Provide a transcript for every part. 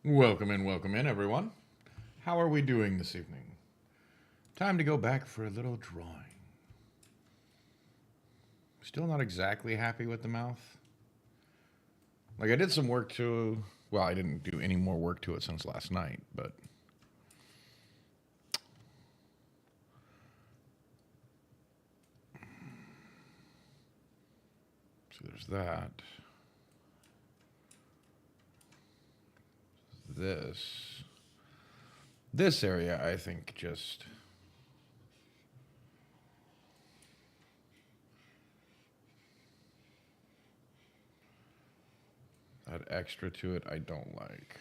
Welcome in, everyone. How are we doing this evening? Time to go back for a little drawing. Still not exactly happy with the mouth. Like, I did some work to. Well, I didn't do any more work to it since last night, but. So there's that. This. This area, I think, just. That extra to it, I don't like.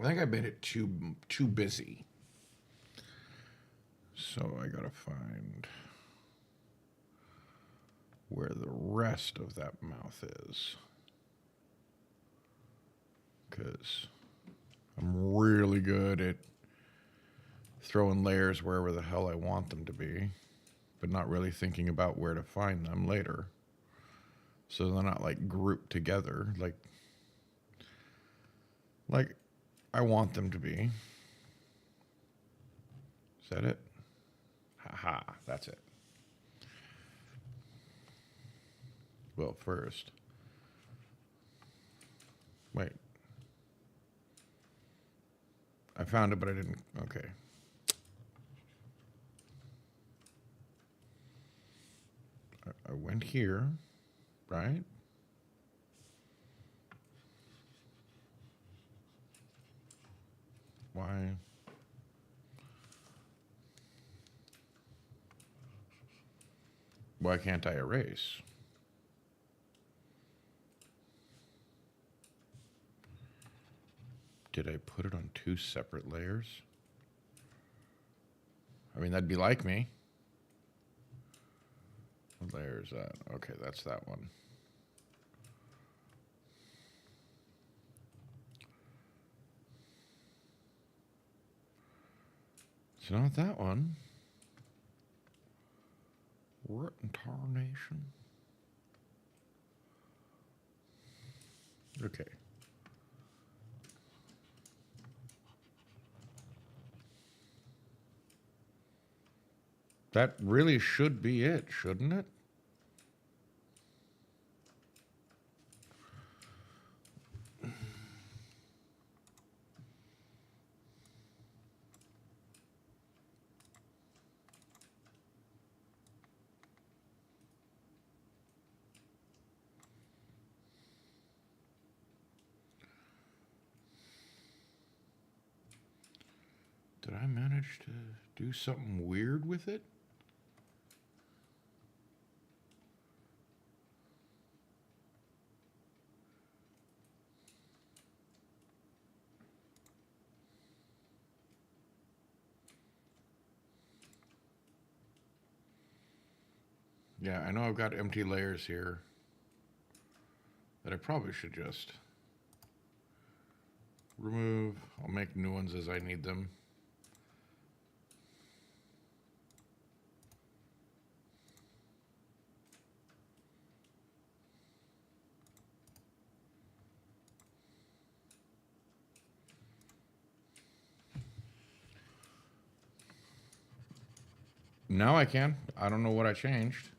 I think I made it too busy. So I gotta find where the rest of that mouth is. Because I'm really good at throwing layers wherever the hell I want them to be, but not really thinking about where to find them later. So they're not like grouped together like I want them to be. Is that it? Haha, that's it. Well, first. Wait. I found it, but I didn't. Okay. I went here, right? Why? Why can't I erase? Did I put it on two separate layers? I mean, that'd be like me. What layer is that? Okay, that's that one. It's not that one. What in tarnation? Okay. That really should be it, shouldn't it? Did I manage to do something weird with it? Yeah, I know I've got empty layers here that I probably should just remove. I'll make new ones as I need them. Now I can. I don't know what I changed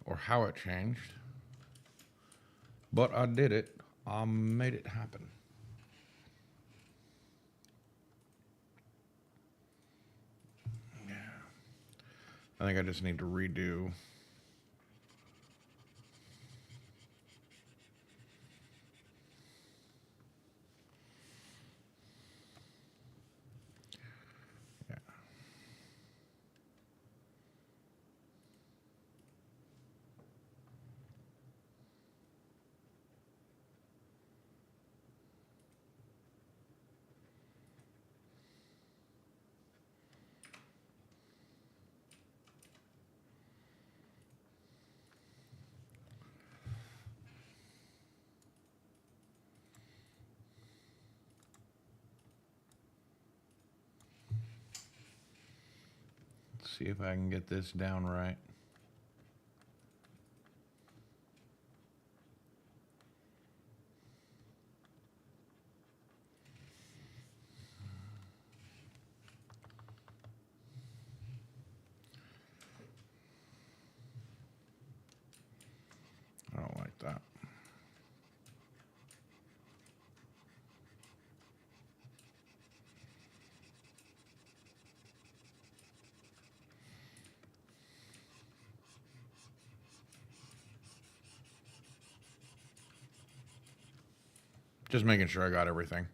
or how it changed, but I did it. I made it happen. Yeah. I think I just need to redo. Yeah. See if I can get this down right. I don't like that. Just making sure I got everything.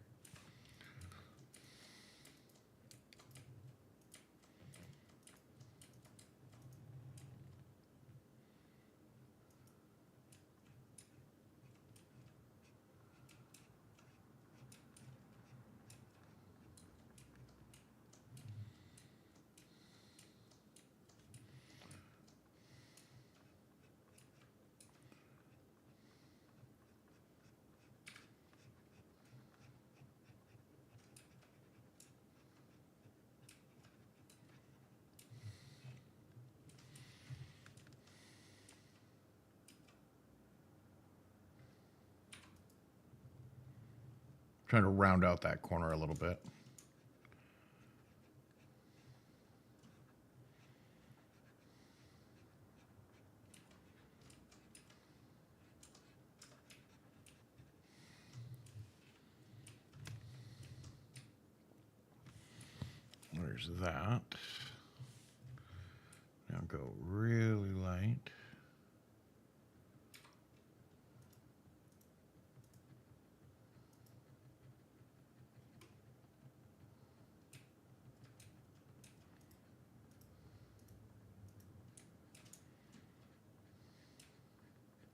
Trying to round out that corner a little bit. There's that. Now go really light.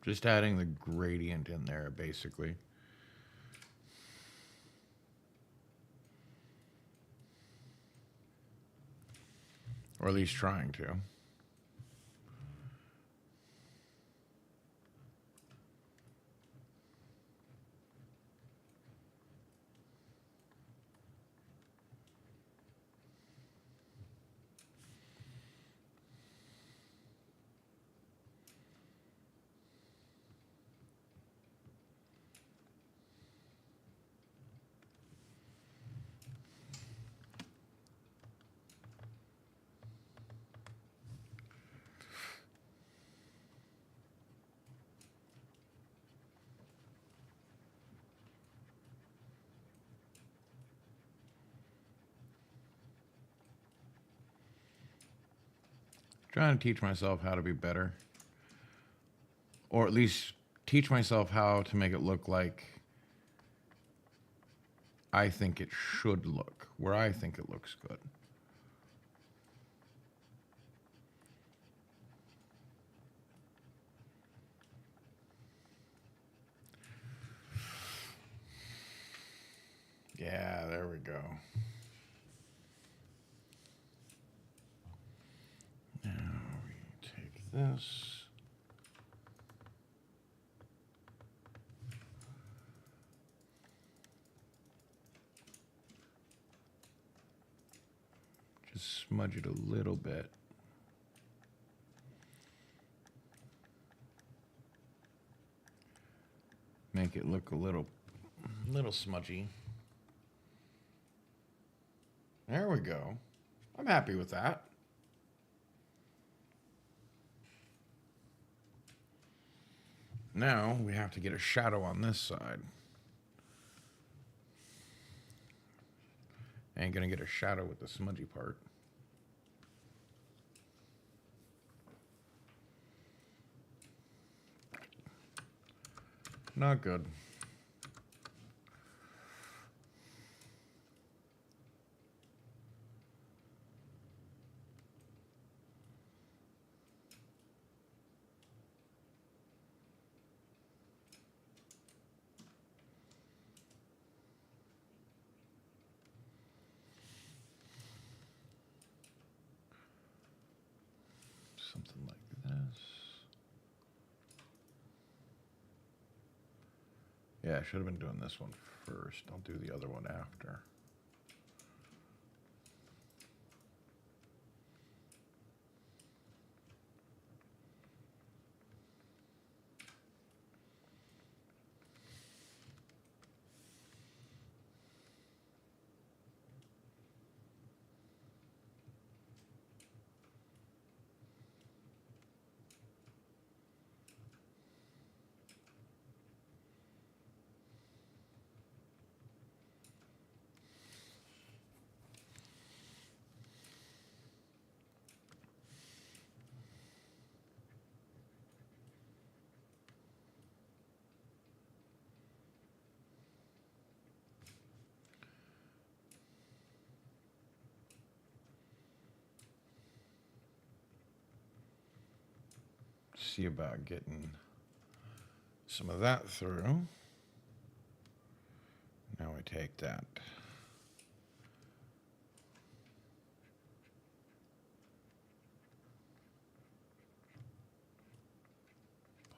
Just adding the gradient in there, basically. Or at least trying to. Trying to teach myself how to be better. Or at least teach myself how to make it look like I think it should look, where I think it looks good. Yeah, there we go. Now we take this. Just smudge it a little bit. Make it look a little smudgy. There we go. I'm happy with that. Now we have to get a shadow on this side. Ain't gonna get a shadow with the smudgy part. Not good. Something like this. Yeah, I should have been doing this one first. I'll do the other one after. see about getting some of that through. Now we take that.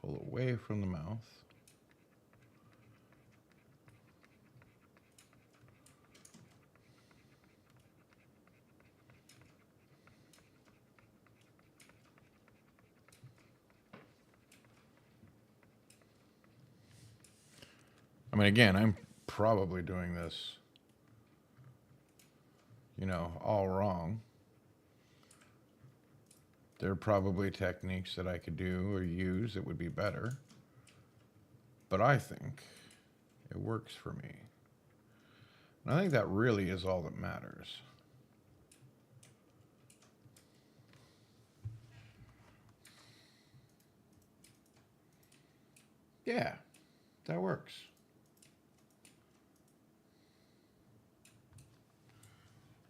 Pull away from the mouth. I mean, again, I'm probably doing this, all wrong. There are probably techniques that I could do or use that would be better. But I think it works for me. And I think that really is all that matters. Yeah, that works.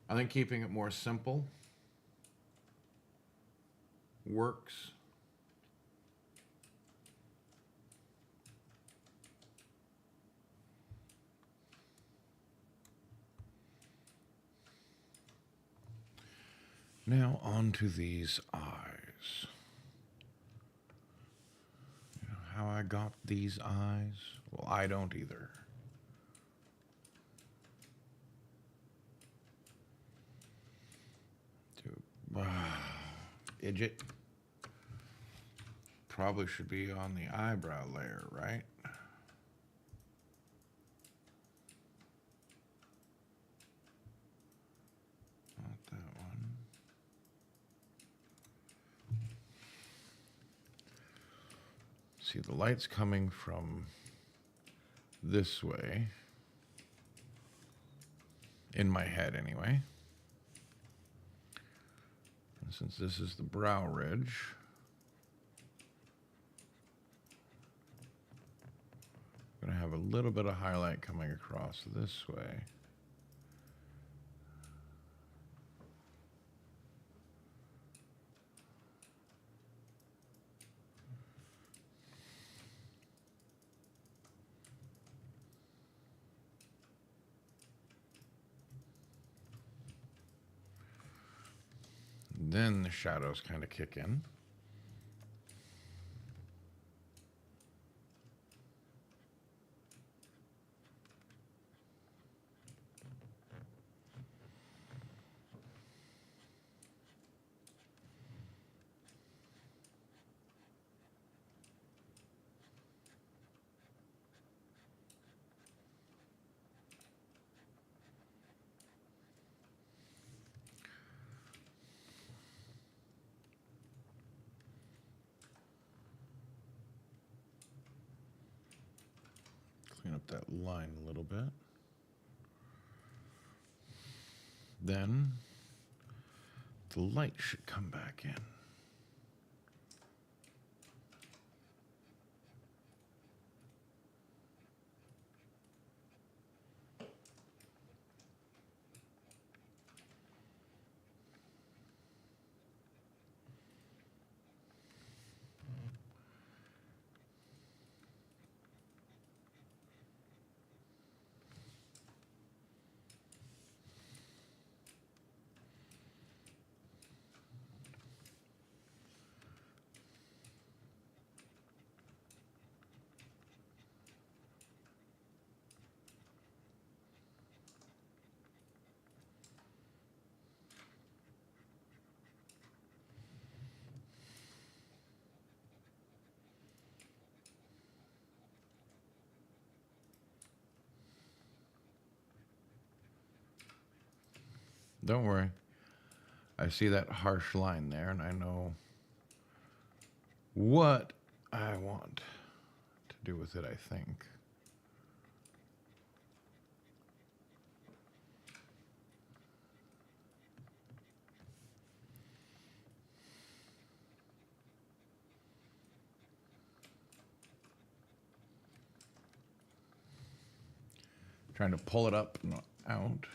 I think keeping it more simple works. Now on to these eyes. You know how I got these eyes? Well, I don't either. Idjit. Probably should be on the eyebrow layer, right? Not that one. See, the light's coming from this way. In my head, anyway. And since this is the brow ridge, I'm going to have a little bit of highlight coming across this way. Then the shadows kind of kick in. Clean up that line a little bit. Then the light should come back in. Don't worry. I see that harsh line there, and I know what I want to do with it, I think. Trying to pull it up and out.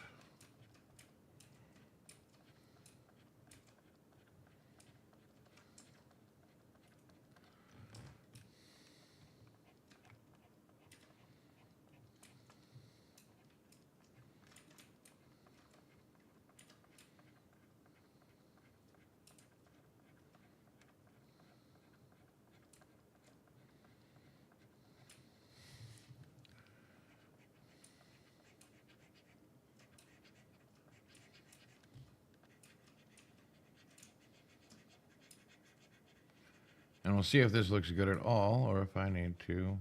And we'll see if this looks good at all or if I need to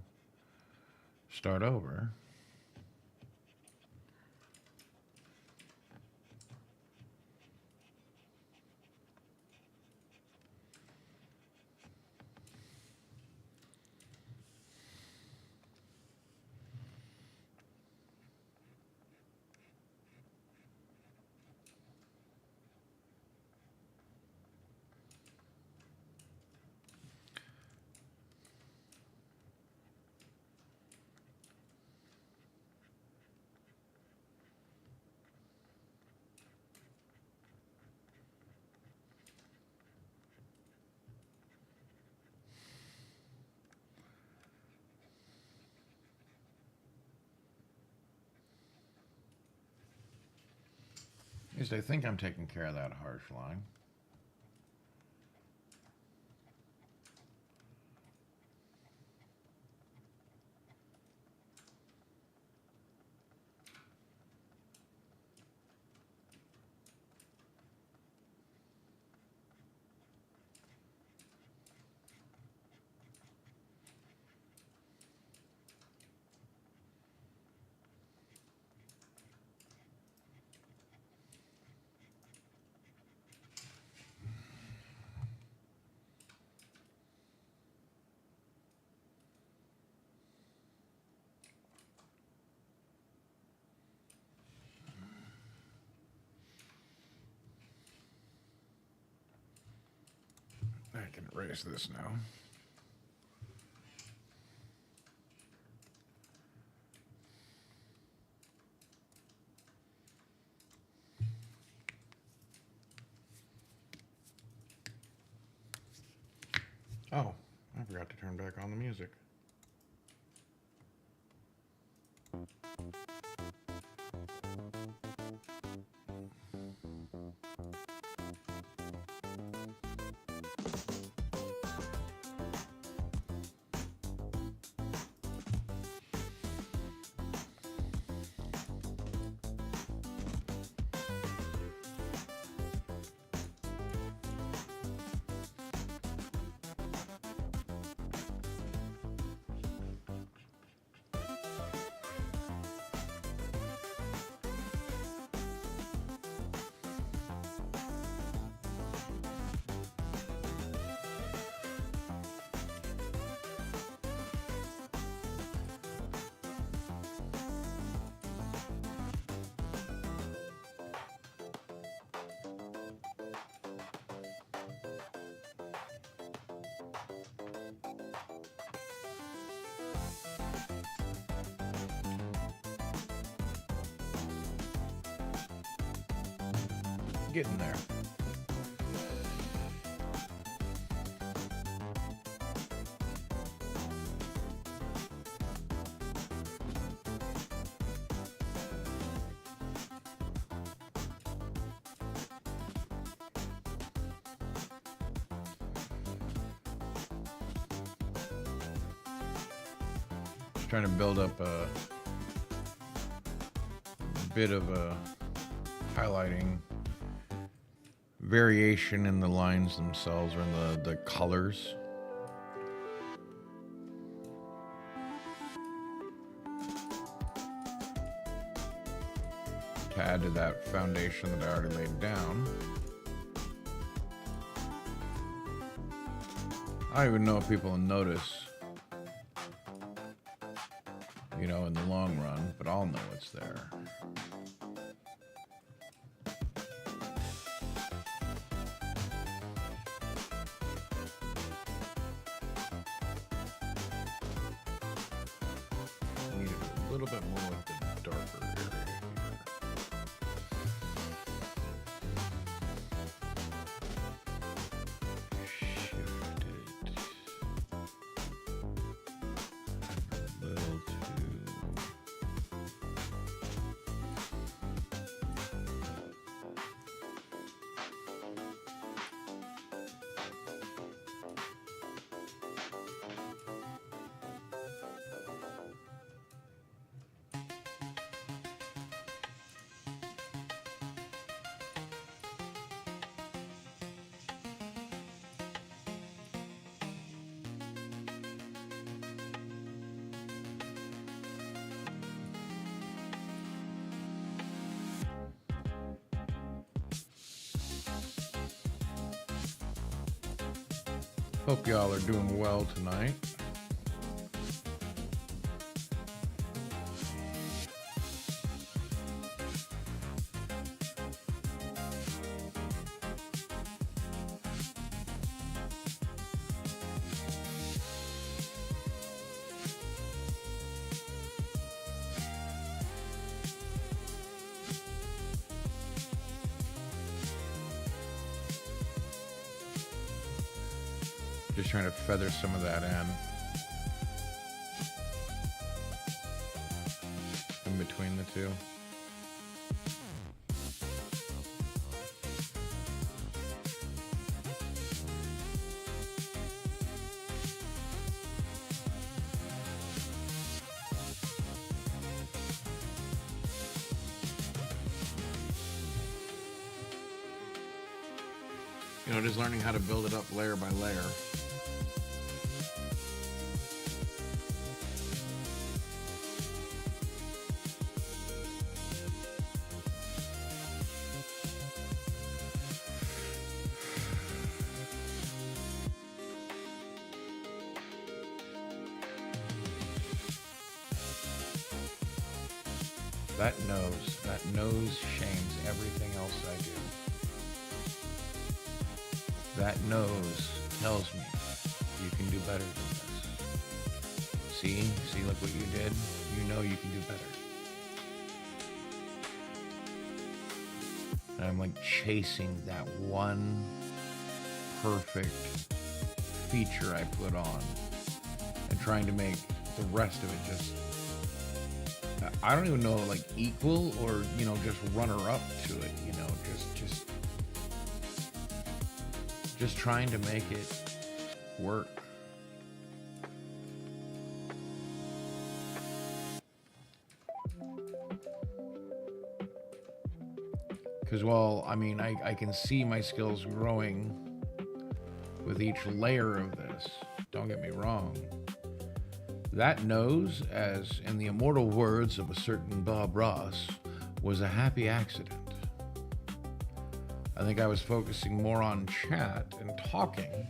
start over. At least I think I'm taking care of that harsh line. I can erase this now. Oh, I forgot to turn back on the music. Getting there. Just trying to build up a bit of a highlighting variation in the lines themselves or in the colors. To add to that foundation that I already laid down. I don't even know if people will notice, you know, in the long run, but I'll know it's there. Need a little bit more with the darker area here. Shift it a little too. Hope y'all are doing well tonight. Just trying to feather some of that in between the two. You know, just learning how to build it up layer by layer. That nose shames everything else I do. That nose tells me you can do better than this. See, look what you did. You know you can do better. And I'm like chasing that one perfect feature I put on and trying to make the rest of it just, I don't even know, like equal or, you know, just runner up to it, you know, just trying to make it work. Because, well, I mean, I can see my skills growing with each layer of this. Don't get me wrong. That nose, as in the immortal words of a certain Bob Ross, was a happy accident. I think I was focusing more on chat and talking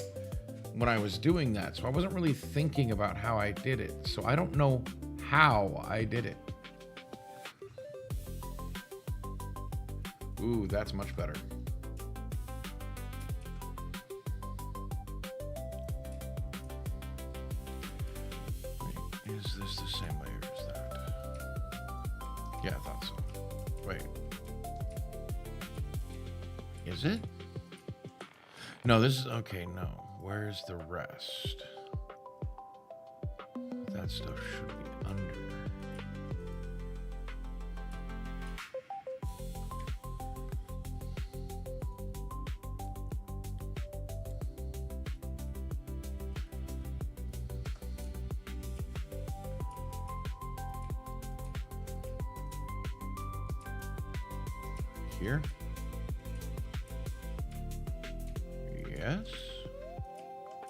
when I was doing that, so I wasn't really thinking about how I did it. So I don't know how I did it. Ooh, that's much better. Wait, is this the same layer as that? Yeah, I thought so. Wait. Is it? No, this is, okay, no. Where's the rest? That stuff should be under. Here? Yes.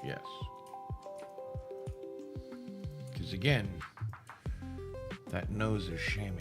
Yes. Because again, that nose is shaming me.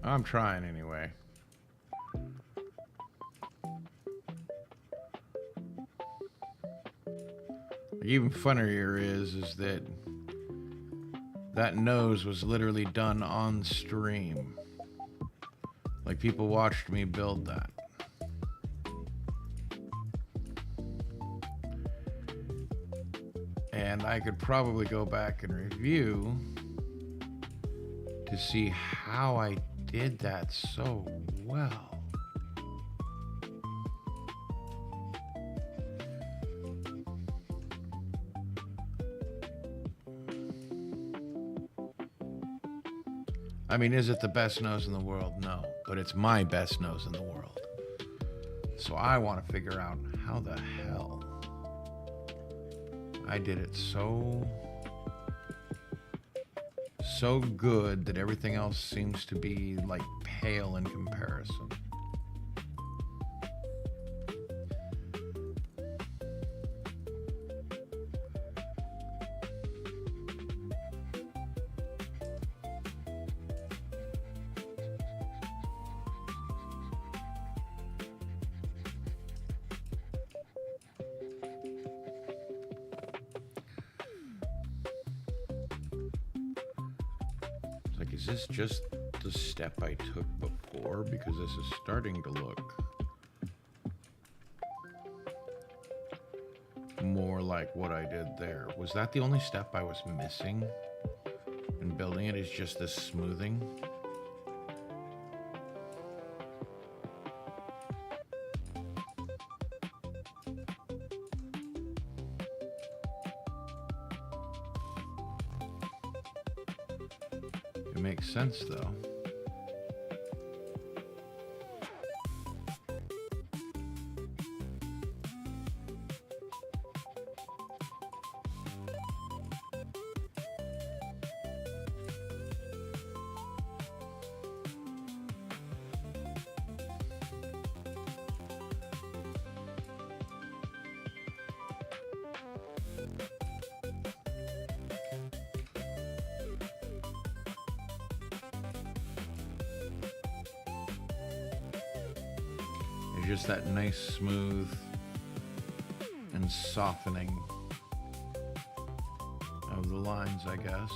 I'm trying anyway. Even funnier is that that nose was literally done on stream. Like people watched me build that. And I could probably go back and review to see how I did that so well. I mean, is it the best nose in the world? No, but it's my best nose in the world. So I want to figure out how the hell I did it so good that everything else seems to be like pale in comparison. Like, is this just the step I took before? Because this is starting to look more like what I did there. Was that the only step I was missing in building it, is just this smoothing? It makes sense though. It's just that nice smooth and softening of the lines, I guess.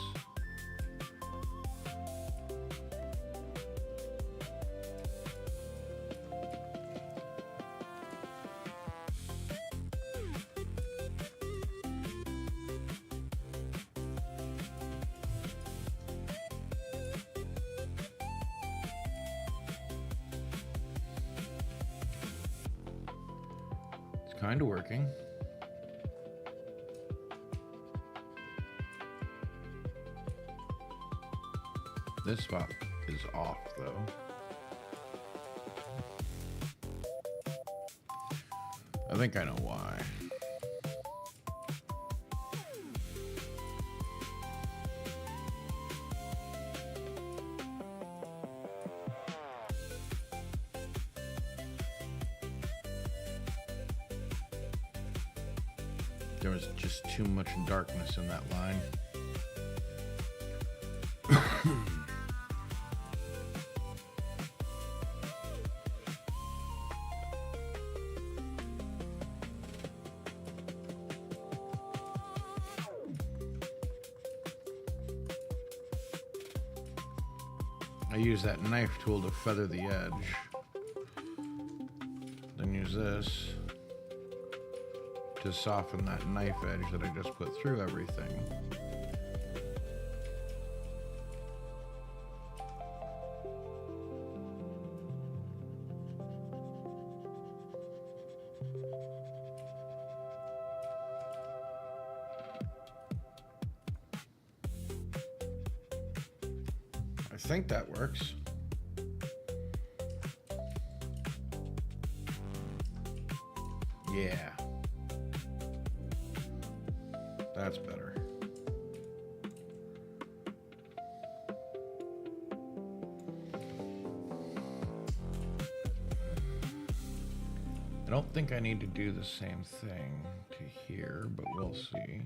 It's kind of working. This spot is off though. I think I know why. There was just too much darkness in that line. I use that knife tool to feather the edge. Then use this to soften that knife edge that I just put through everything. I think that works. Yeah. That's better. I don't think I need to do the same thing to here, but we'll see.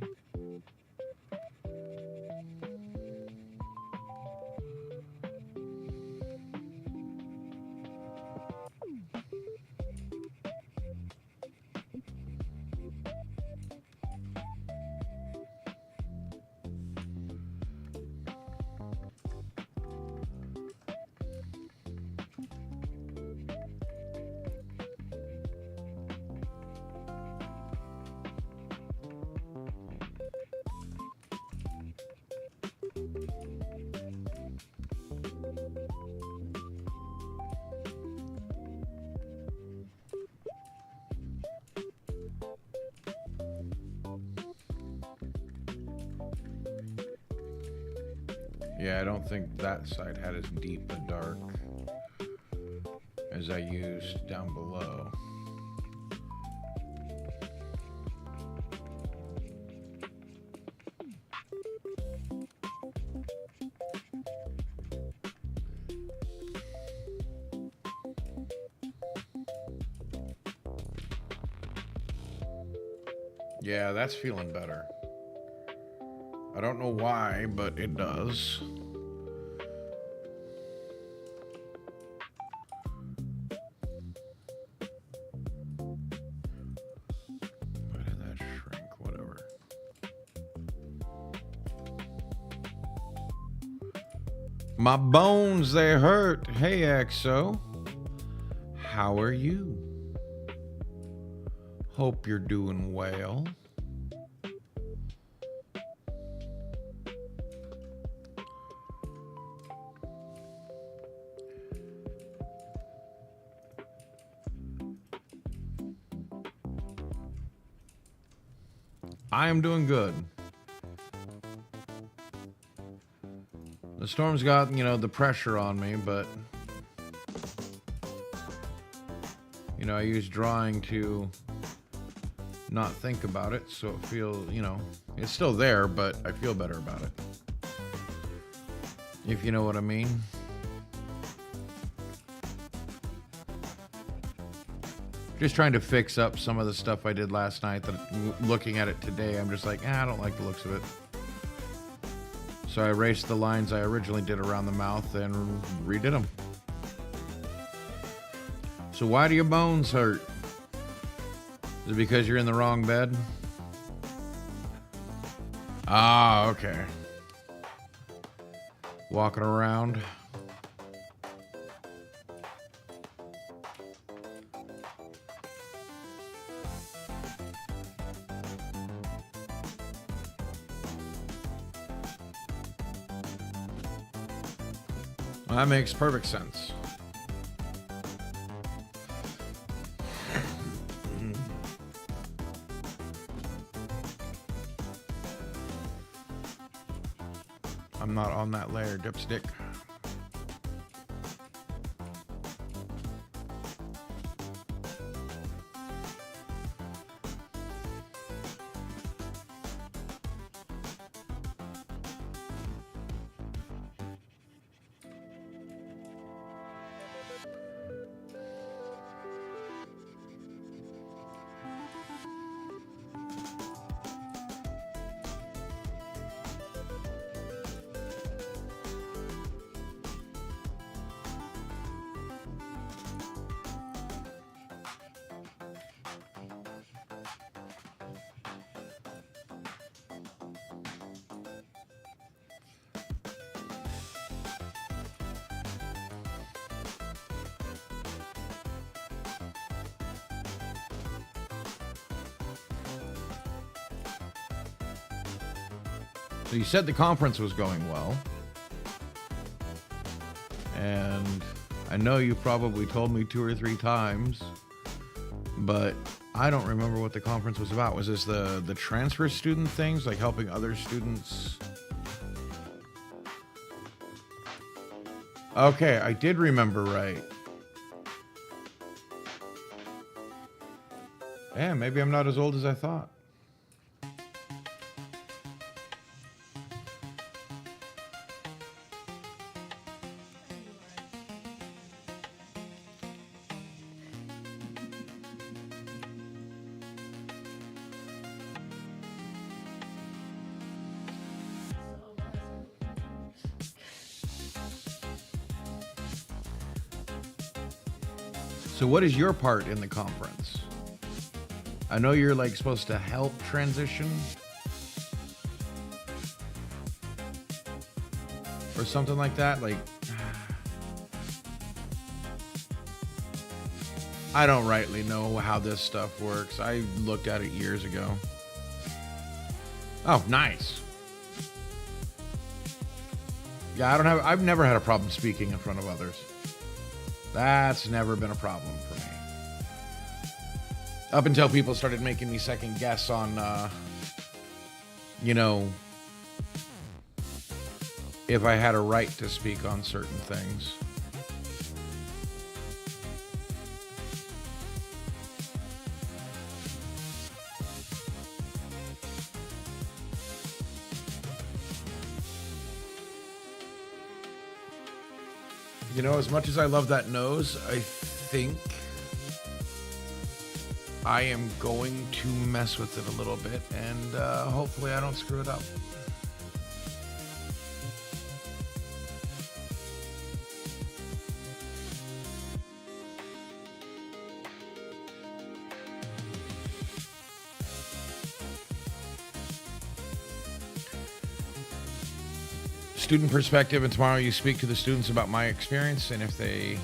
Yeah, I don't think that side had as deep a dark as I used down below. Yeah, that's feeling better. I don't know why, but it does. Why did that shrink? Whatever. My bones, they hurt. Hey, EXO. How are you? Hope you're doing well. I am doing good. The storm's got, the pressure on me, but, I use drawing to not think about it, so it feels, it's still there, but I feel better about it. If you know what I mean. Just trying to fix up some of the stuff I did last night that looking at it today, I'm just like, I don't like the looks of it. So I erased the lines I originally did around the mouth and redid them. So why do your bones hurt? Is it because you're in the wrong bed? Ah, okay. Walking around. That makes perfect sense. I'm not on that layer, dipstick. So you said the conference was going well. And I know you probably told me 2 or 3 times, but I don't remember what the conference was about. Was this the transfer student things, like helping other students? Okay, I did remember right. Yeah, maybe I'm not as old as I thought. So what is your part in the conference? I know you're like supposed to help transition or something like that. Like, I don't rightly know how this stuff works. I looked at it years ago. Oh, nice. Yeah, I've never had a problem speaking in front of others. That's never been a problem for me. Up until people started making me second guess on, if I had a right to speak on certain things. You know, as much as I love that nose, I think I am going to mess with it a little bit, and hopefully I don't screw it up. Student perspective, and tomorrow you speak to the students about my experience, and if they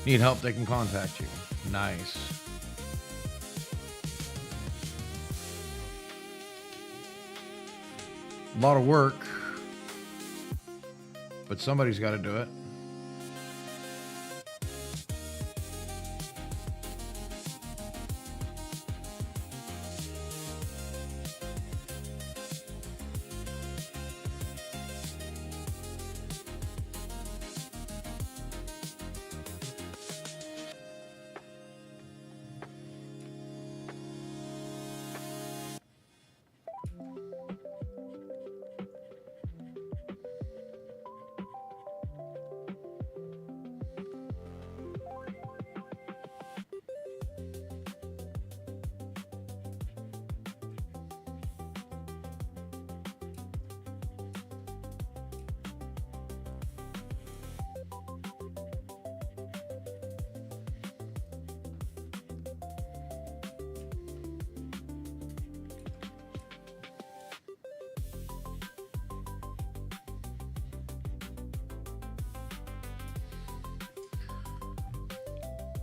need help, they can contact you. Nice. A lot of work, but somebody's got to do it.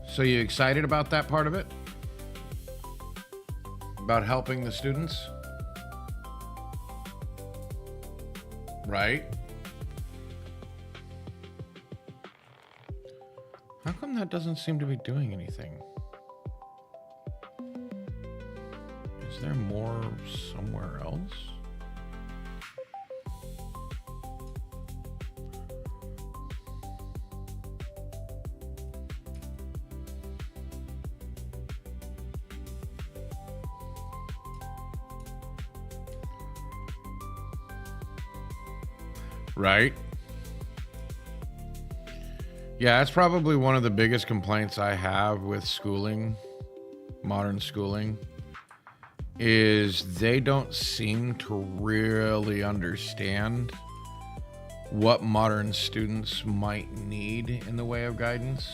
So you excited about that part of it? About helping the students? Right? How come that doesn't seem to be doing anything? Is there more somewhere else? Right? Yeah, that's probably one of the biggest complaints I have with schooling, modern schooling, is they don't seem to really understand what modern students might need in the way of guidance.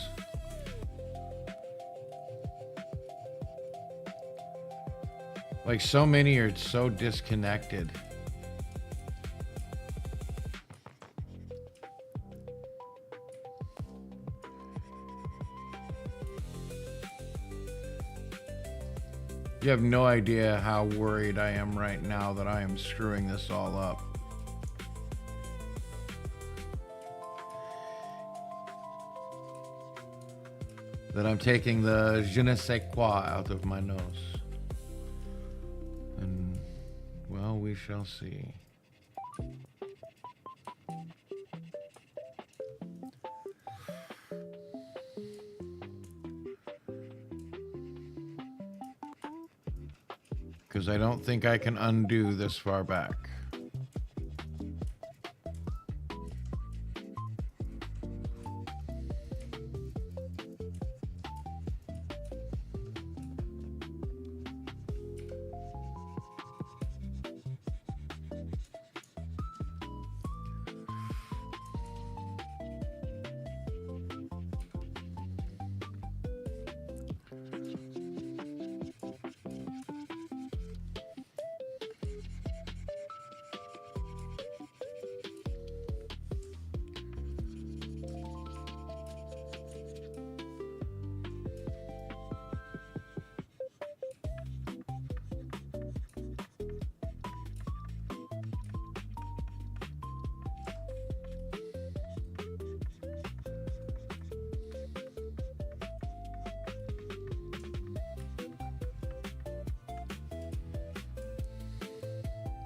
Like, so many are so disconnected. You have no idea how worried I am right now that I am screwing this all up. That I'm taking the je ne sais quoi out of my nose. And, well, we shall see. Because I don't think I can undo this far back.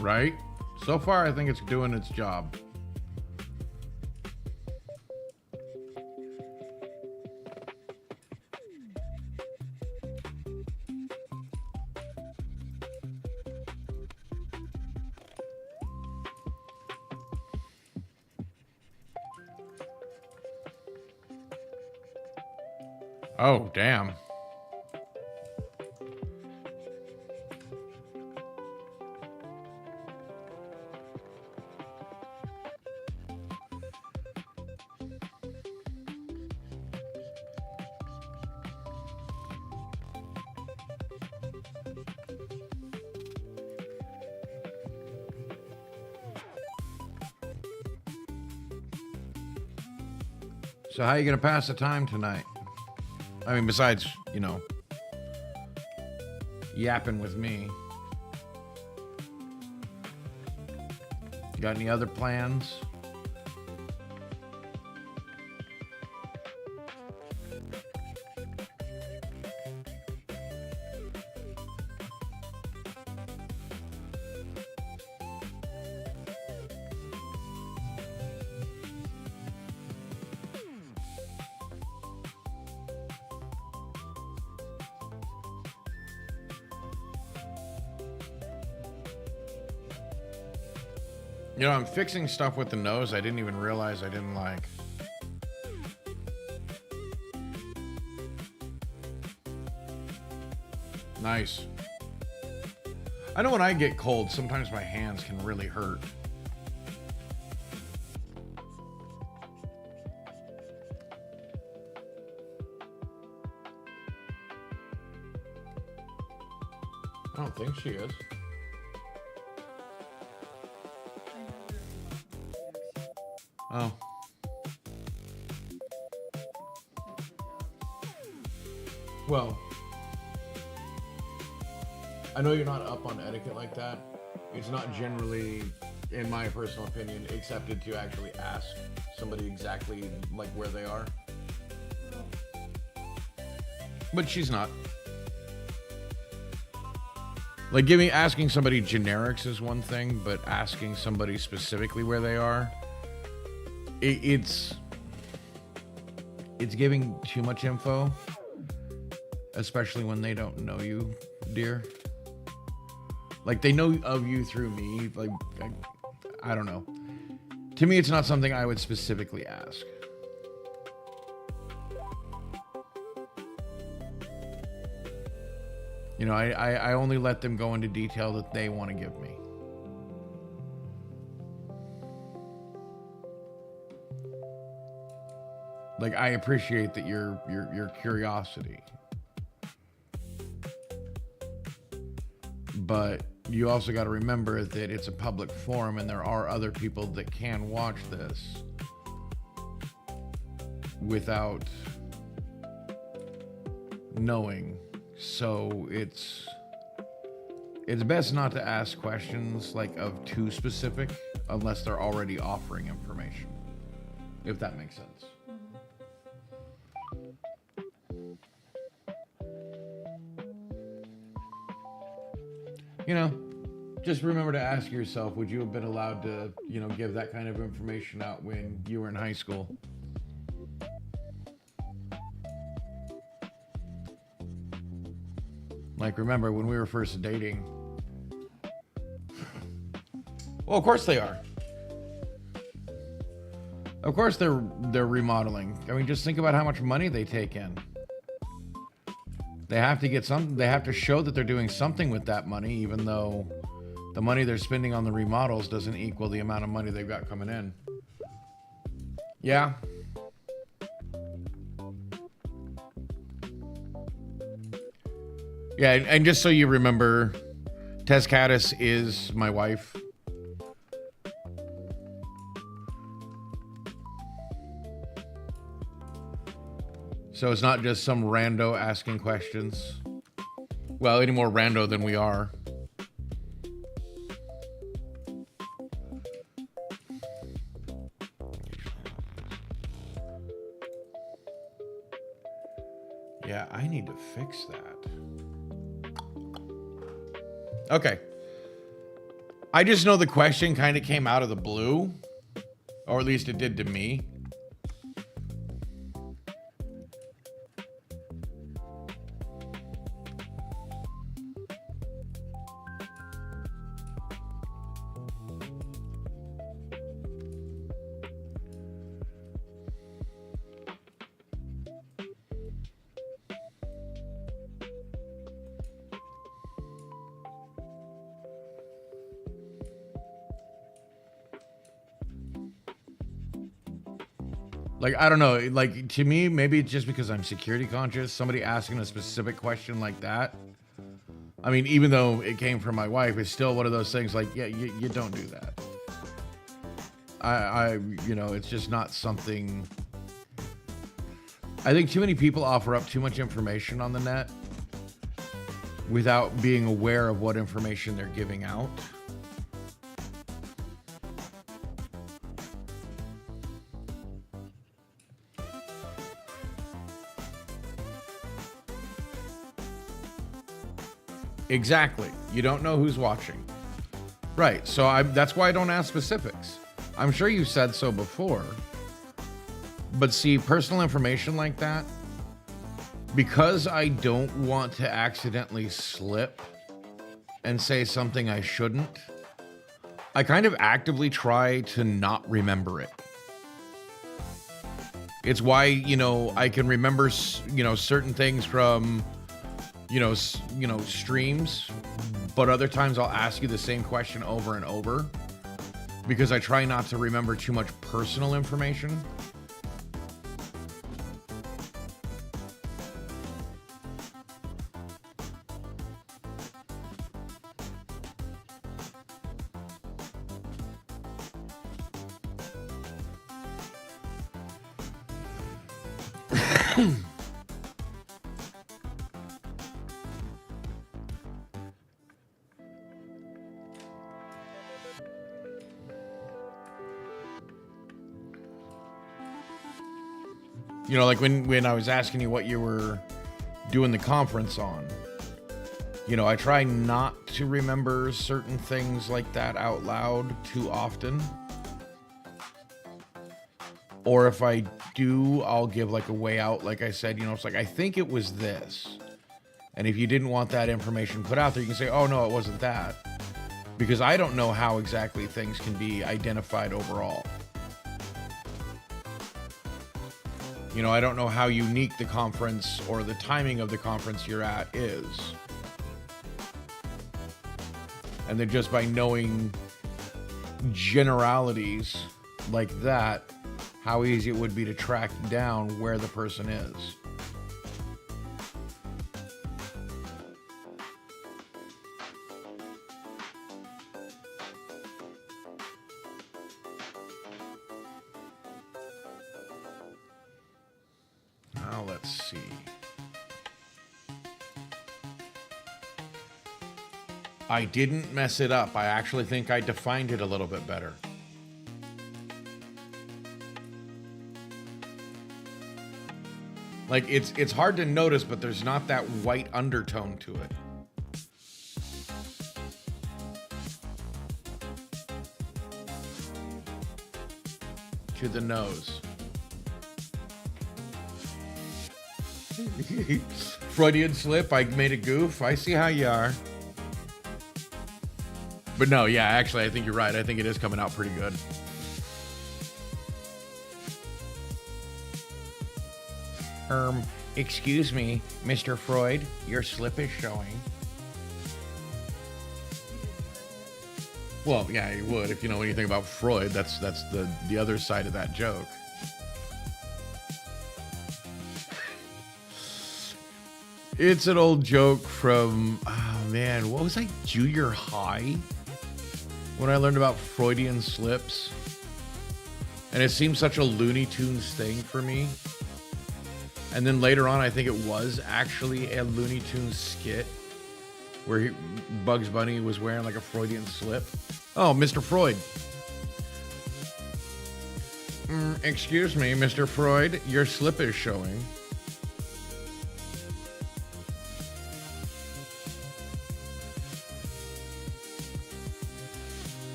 Right? So far, I think it's doing its job. Oh, damn. So how are you going to pass the time tonight? I mean, besides, yapping with me. You got any other plans? I'm fixing stuff with the nose I didn't even realize I didn't like. Nice. I know when I get cold, sometimes my hands can really hurt. I don't think she is. Oh. Well, I know you're not up on etiquette like that. It's not generally, in my personal opinion, accepted to actually ask somebody exactly like where they are. But she's not. Like asking somebody generics is one thing, but asking somebody specifically where they are, it's giving too much info, especially when they don't know you, dear. Like, they know of you through me. Like, I don't know. To me, it's not something I would specifically ask. I only let them go into detail that they want to give me. Like, I appreciate that your curiosity. But you also got to remember that it's a public forum and there are other people that can watch this without knowing. So it's best not to ask questions like of too specific unless they're already offering information, if that makes sense. Just remember to ask yourself, would you have been allowed to, give that kind of information out when you were in high school? Like, remember when we were first dating? Well, of course they are. Of course they're remodeling. I mean, just think about how much money they take in. They have to get something. They have to show that they're doing something with that money, even though the money they're spending on the remodels doesn't equal the amount of money they've got coming in. Yeah. Yeah, and just so you remember, Tess Caddis is my wife. So it's not just some rando asking questions. Well, any more rando than we are. Yeah, I need to fix that. Okay. I just know the question kind of came out of the blue. Or at least it did to me. Like, I don't know. Like, to me, maybe it's just because I'm security conscious. Somebody asking a specific question like that. I mean, even though it came from my wife, it's still one of those things like, yeah, you don't do that. It's just not something. I think too many people offer up too much information on the net without being aware of what information they're giving out. Exactly. You don't know who's watching. Right. So that's why I don't ask specifics. I'm sure you said so before. But see, personal information like that, because I don't want to accidentally slip and say something I shouldn't, I kind of actively try to not remember it. It's why, I can remember, certain things from, streams, but other times I'll ask you the same question over and over because I try not to remember too much personal information. Like when I was asking you what you were doing the conference on, I try not to remember certain things like that out loud too often. Or if I do, I'll give like a way out. Like I said, it's like, I think it was this. And if you didn't want that information put out there, you can say, oh no, it wasn't that. Because I don't know how exactly things can be identified overall. I don't know how unique the conference or the timing of the conference you're at is. And then just by knowing generalities like that, how easy it would be to track down where the person is. Now let's see. I didn't mess it up. I actually think I defined it a little bit better. Like, it's hard to notice, but there's not that white undertone to it. To the nose. Freudian slip, I made a goof. I see how you are. But no, yeah, actually, I think you're right. I think it is coming out pretty good. Excuse me, Mr. Freud, your slip is showing. Well, yeah, you would. If you know anything about Freud, that's the other side of that joke. It's an old joke from, oh man, what was I, junior high? When I learned about Freudian slips. And it seemed such a Looney Tunes thing for me. And then later on, I think it was actually a Looney Tunes skit where Bugs Bunny was wearing like a Freudian slip. Oh, Mr. Freud. Excuse me, Mr. Freud, your slip is showing.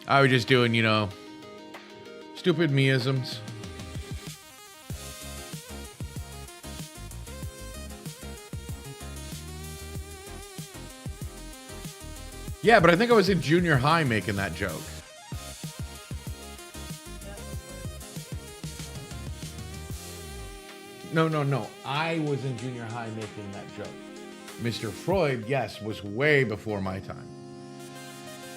I was just doing, stupid meisms. Yeah, but I think I was in junior high making that joke. No. I was in junior high making that joke. Mr. Freud, yes, was way before my time.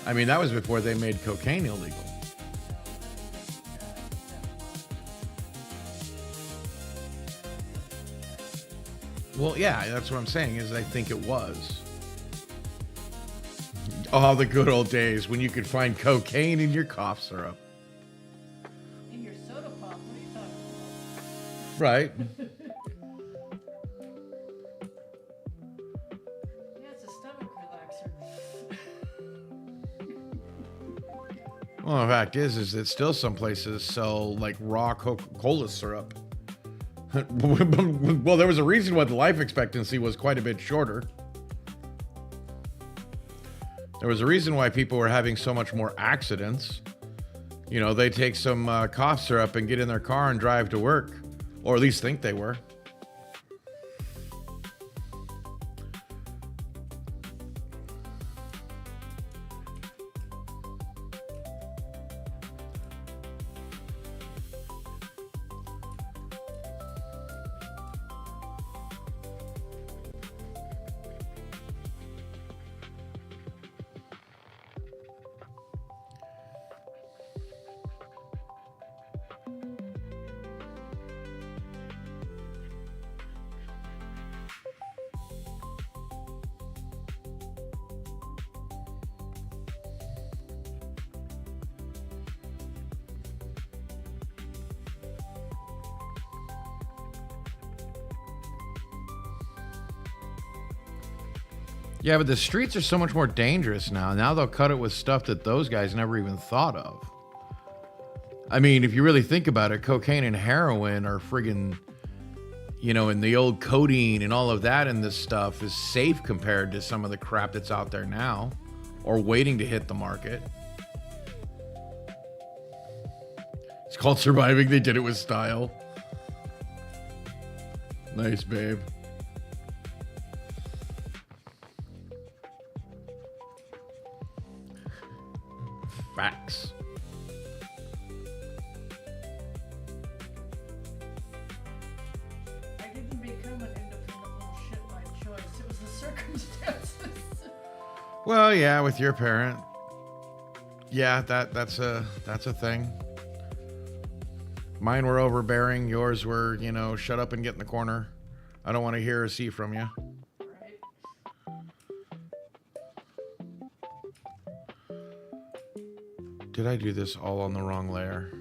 I mean, that was before they made cocaine illegal. Well, yeah, that's what I'm saying, is I think it was. Oh, the good old days when you could find cocaine in your cough syrup. In your soda pop, what are you talking about? Right. Yeah, it's a stomach relaxer. Well, the fact is that still some places sell like raw Coca-Cola syrup. Well, there was a reason why the life expectancy was quite a bit shorter. There was a reason why people were having so much more accidents. You know, they take some cough syrup and get in their car and drive to work, or at least think they were. Yeah, but the streets are so much more dangerous now. Now they'll cut it with stuff that those guys never even thought of. I mean, if you really think about it, cocaine and heroin are friggin', you know, and the old codeine and all of that and this stuff is safe compared to some of the crap that's out there now or waiting to hit the market. It's called surviving. They did it with style. Nice, babe. Facts. I didn't become an independent little shit by choice. It was the circumstances. Well, yeah, with your parent. Yeah, that's a thing. Mine were overbearing. Yours were, you know, shut up and get in the corner. I don't want to hear or see from you. Right? Did I do this all on the wrong layer?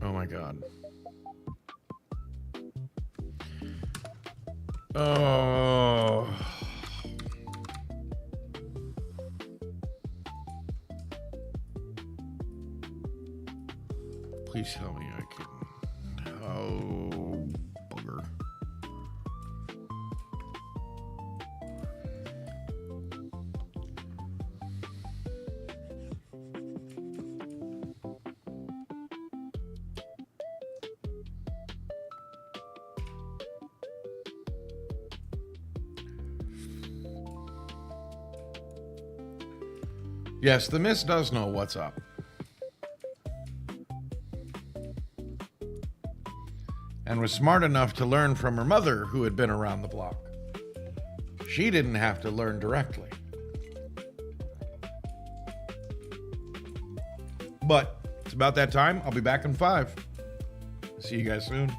Oh my god. Oh. Please tell me I can. Oh, bugger. Yes, the Miss does know what's up. And was smart enough to learn from her mother, who had been around the block. She didn't have to learn directly. But it's about that time. I'll be back in 5. See you guys soon.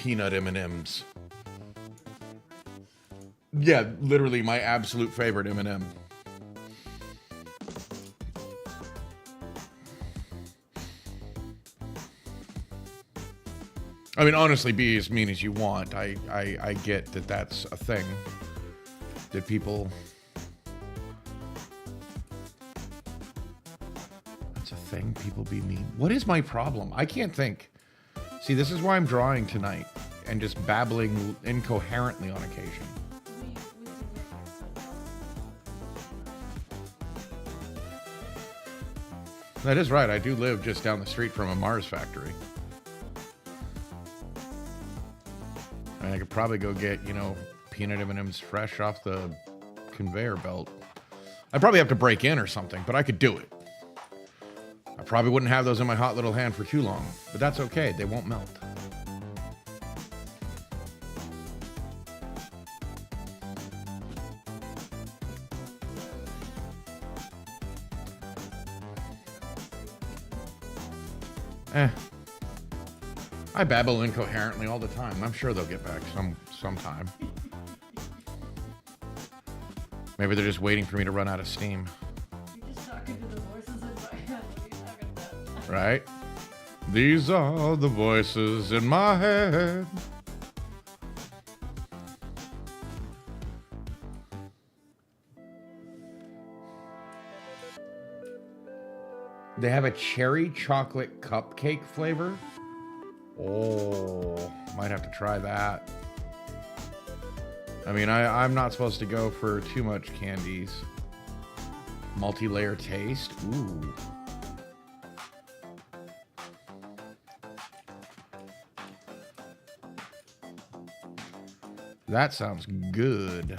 peanut M&Ms. Yeah, literally my absolute favorite M&M. I mean, honestly, be as mean as you want. I get that that's a thing that people... That's a thing, people be mean. What is my problem? I can't think. See, this is why I'm drawing tonight and just babbling incoherently on occasion. That is right. I do live just down the street from a Mars factory. I could probably go get, you know, peanut M&Ms fresh off the conveyor belt. I'd probably have to break in or something, but I could do it. I probably wouldn't have those in my hot little hand for too long, but that's okay. They won't melt. I babble incoherently all the time. I'm sure they'll get back sometime. Maybe they're just waiting for me to run out of steam. You're just talking to the voices in my head. What are you talking about? Right? These are the voices in my head. They have a cherry chocolate cupcake flavor. Oh, might have to try that. I mean, I'm not supposed to go for too much candies. Multi-layer taste. Ooh. That sounds good.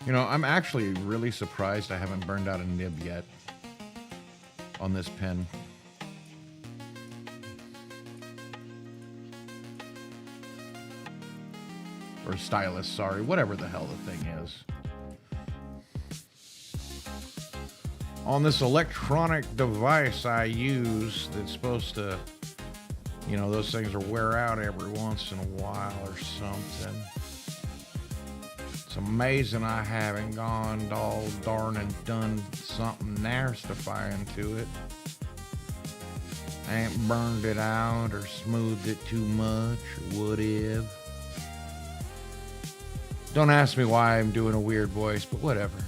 You know, I'm actually really surprised I haven't burned out a nib yet on this pen. Or stylus, sorry, whatever the hell the thing is. On this electronic device I use that's supposed to, you know, those things will wear out every once in a while or something. It's amazing I haven't gone all darn and done something nastifying to it. I ain't burned it out or smoothed it too much or whatever. Don't ask me why I'm doing a weird voice, but whatever.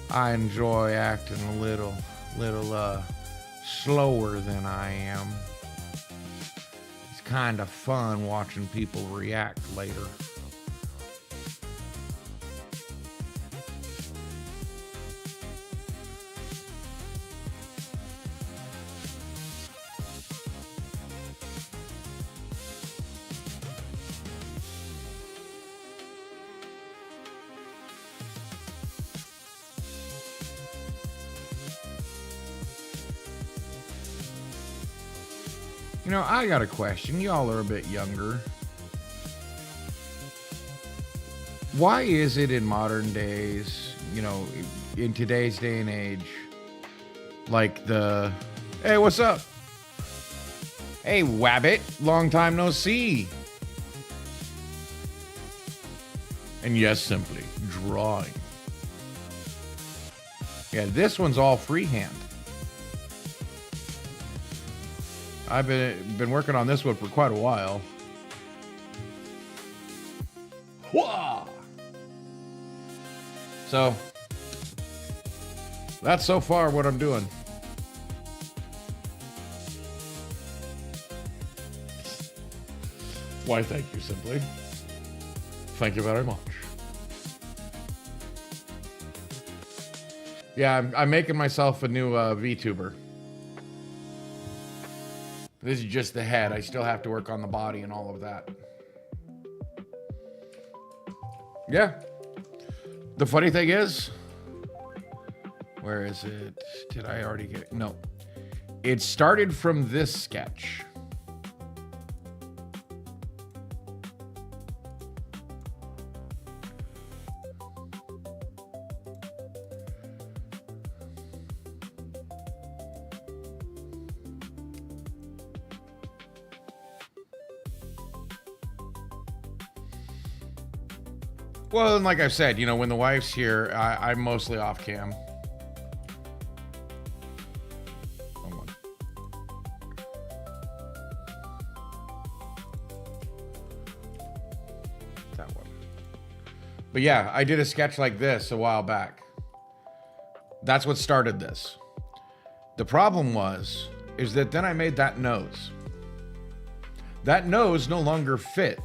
I enjoy acting a little slower than I am. It's kind of fun watching people react later. You know, I got a question. Y'all are a bit younger. Why is it in modern days, you know, in today's day and age, like the, hey, what's up? Hey, Wabbit, long time no see. And yes, simply drawing. Yeah, this one's all freehand. I've been working on this one for quite a while. Whoa! So, that's so far what I'm doing. Why, thank you, Simply. Thank you very much. Yeah, I'm making myself a new VTuber. This is just the head. I still have to work on the body and all of that. Yeah. The funny thing is, where is it? Did I already get it? No. It started from this sketch. Well, and like I've said, you know, when the wife's here, I'm mostly off cam. Wrong one. That one. But yeah, I did a sketch like this a while back. That's what started this. The problem is that then I made that nose. That nose no longer fit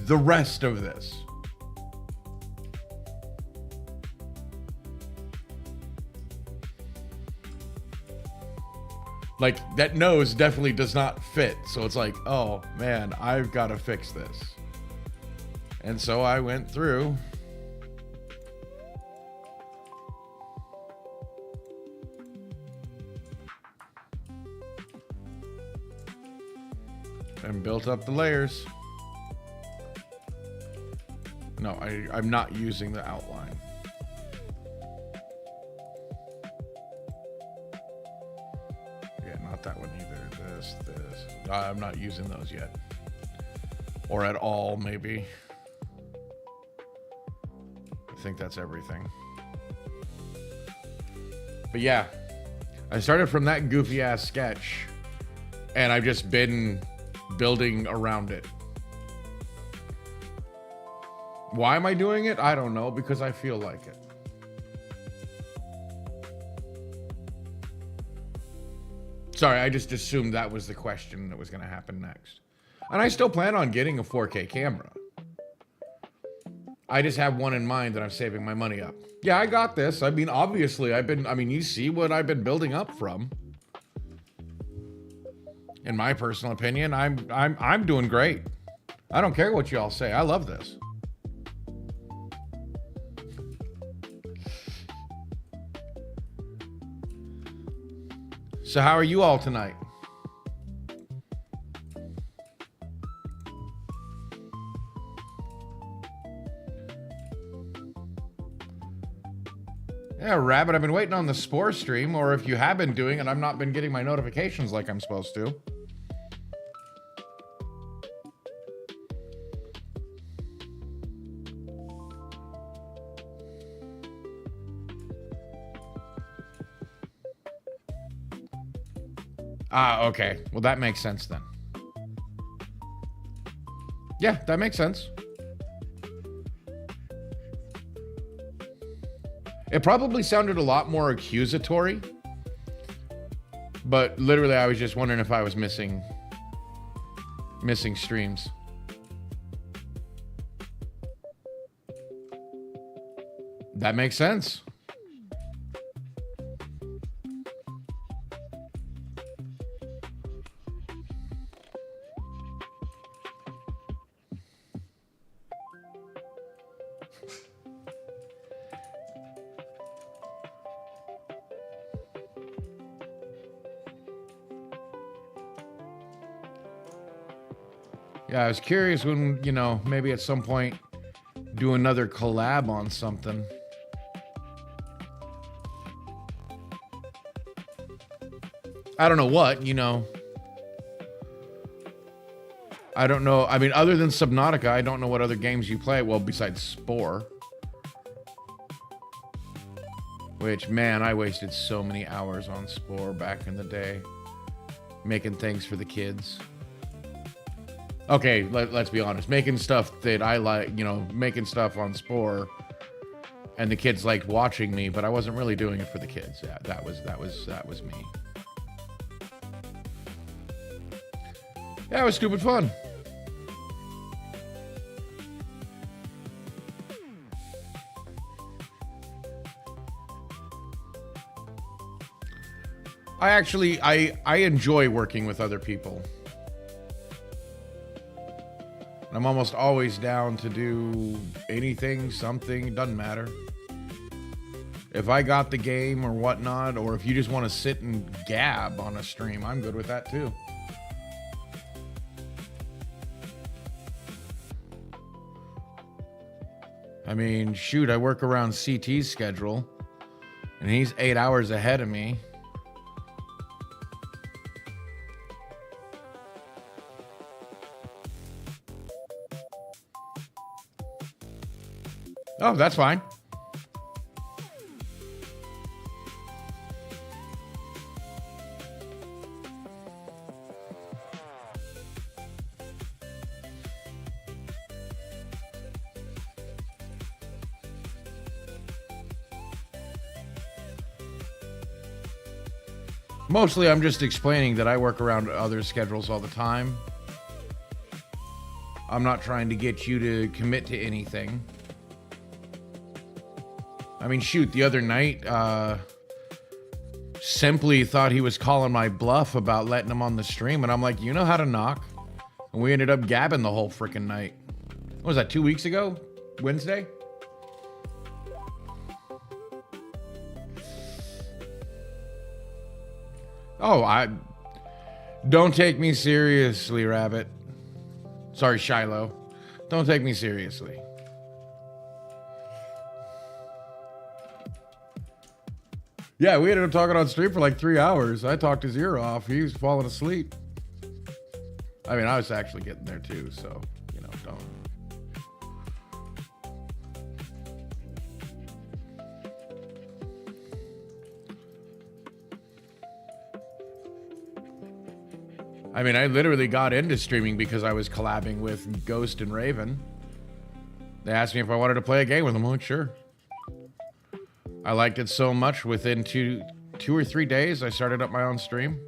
the rest of this. Like, that nose definitely does not fit. So it's like, oh man, I've got to fix this. And so I went through and built up the layers. No, I'm not using the outline. Yeah, not that one either. This. I'm not using those yet. Or at all, maybe. I think that's everything. But yeah, I started from that goofy ass sketch, and I've just been building around it. Why am I doing it? I don't know, because I feel like it. Sorry, I just assumed that was the question that was going to happen next. And I still plan on getting a 4K camera. I just have one in mind that I'm saving my money up. Yeah, I got this. I mean, obviously, you see what I've been building up from. In my personal opinion, I'm doing great. I don't care what y'all say. I love this. So how are you all tonight? Yeah, Rabbit, I've been waiting on the Spore stream, or if you have been doing it, I've not been getting my notifications like I'm supposed to. Ah, okay. Well, that makes sense then. Yeah, that makes sense. It probably sounded a lot more accusatory, but literally I was just wondering if I was missing streams. That makes sense. Yeah, I was curious when, you know, maybe at some point do another collab on something. I don't know what, you know. I don't know. I mean, other than Subnautica, I don't know what other games you play. Well, besides Spore. Which, man, I wasted so many hours on Spore back in the day. Making things for the kids. Okay, let's be honest. Making stuff that I like, you know, making stuff on Spore, and the kids liked watching me, but I wasn't really doing it for the kids. Yeah, that was me. Yeah, it was stupid fun. I enjoy working with other people. I'm almost always down to do anything, something, doesn't matter. If I got the game or whatnot, or if you just want to sit and gab on a stream, I'm good with that too. I mean, shoot, I work around CT's schedule, and he's 8 hours ahead of me. Oh, that's fine. Mostly, I'm just explaining that I work around other schedules all the time. I'm not trying to get you to commit to anything. I mean, shoot, the other night, Simply thought he was calling my bluff about letting him on the stream, and I'm like, you know how to knock? And we ended up gabbing the whole freaking night. What was that, 2 weeks ago? Wednesday? Oh, don't take me seriously, Rabbit. Sorry, Shiloh. Don't take me seriously. Yeah, we ended up talking on stream for like 3 hours. I talked his ear off. He was falling asleep. I mean, I was actually getting there too, so, you know, don't. I mean, I literally got into streaming because I was collabing with Ghost and Raven. They asked me if I wanted to play a game with them. I'm like, sure. I liked it so much, within two or 3 days, I started up my own stream.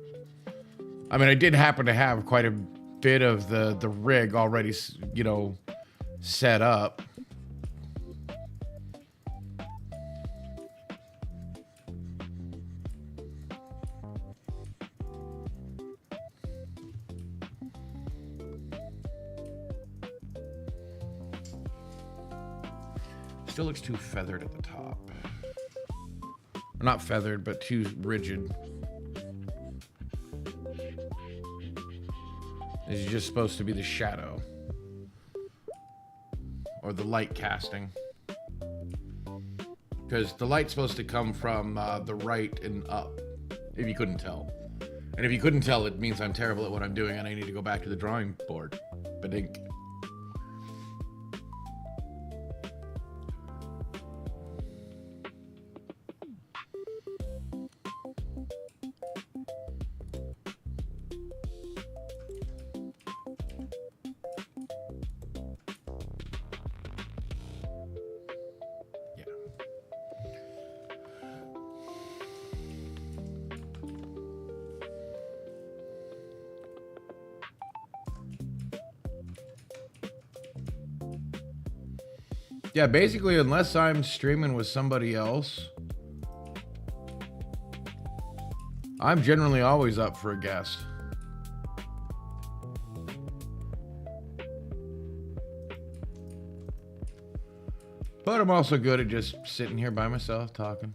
I mean, I did happen to have quite a bit of the rig already, you know, set up. Still looks too feathered at the top. Or not feathered, but too rigid. This is just supposed to be the shadow. Or the light casting. Because the light's supposed to come from the right and up. If you couldn't tell. And if you couldn't tell, it means I'm terrible at what I'm doing and I need to go back to the drawing board. Badink. Yeah, basically, unless I'm streaming with somebody else, I'm generally always up for a guest. But I'm also good at just sitting here by myself talking.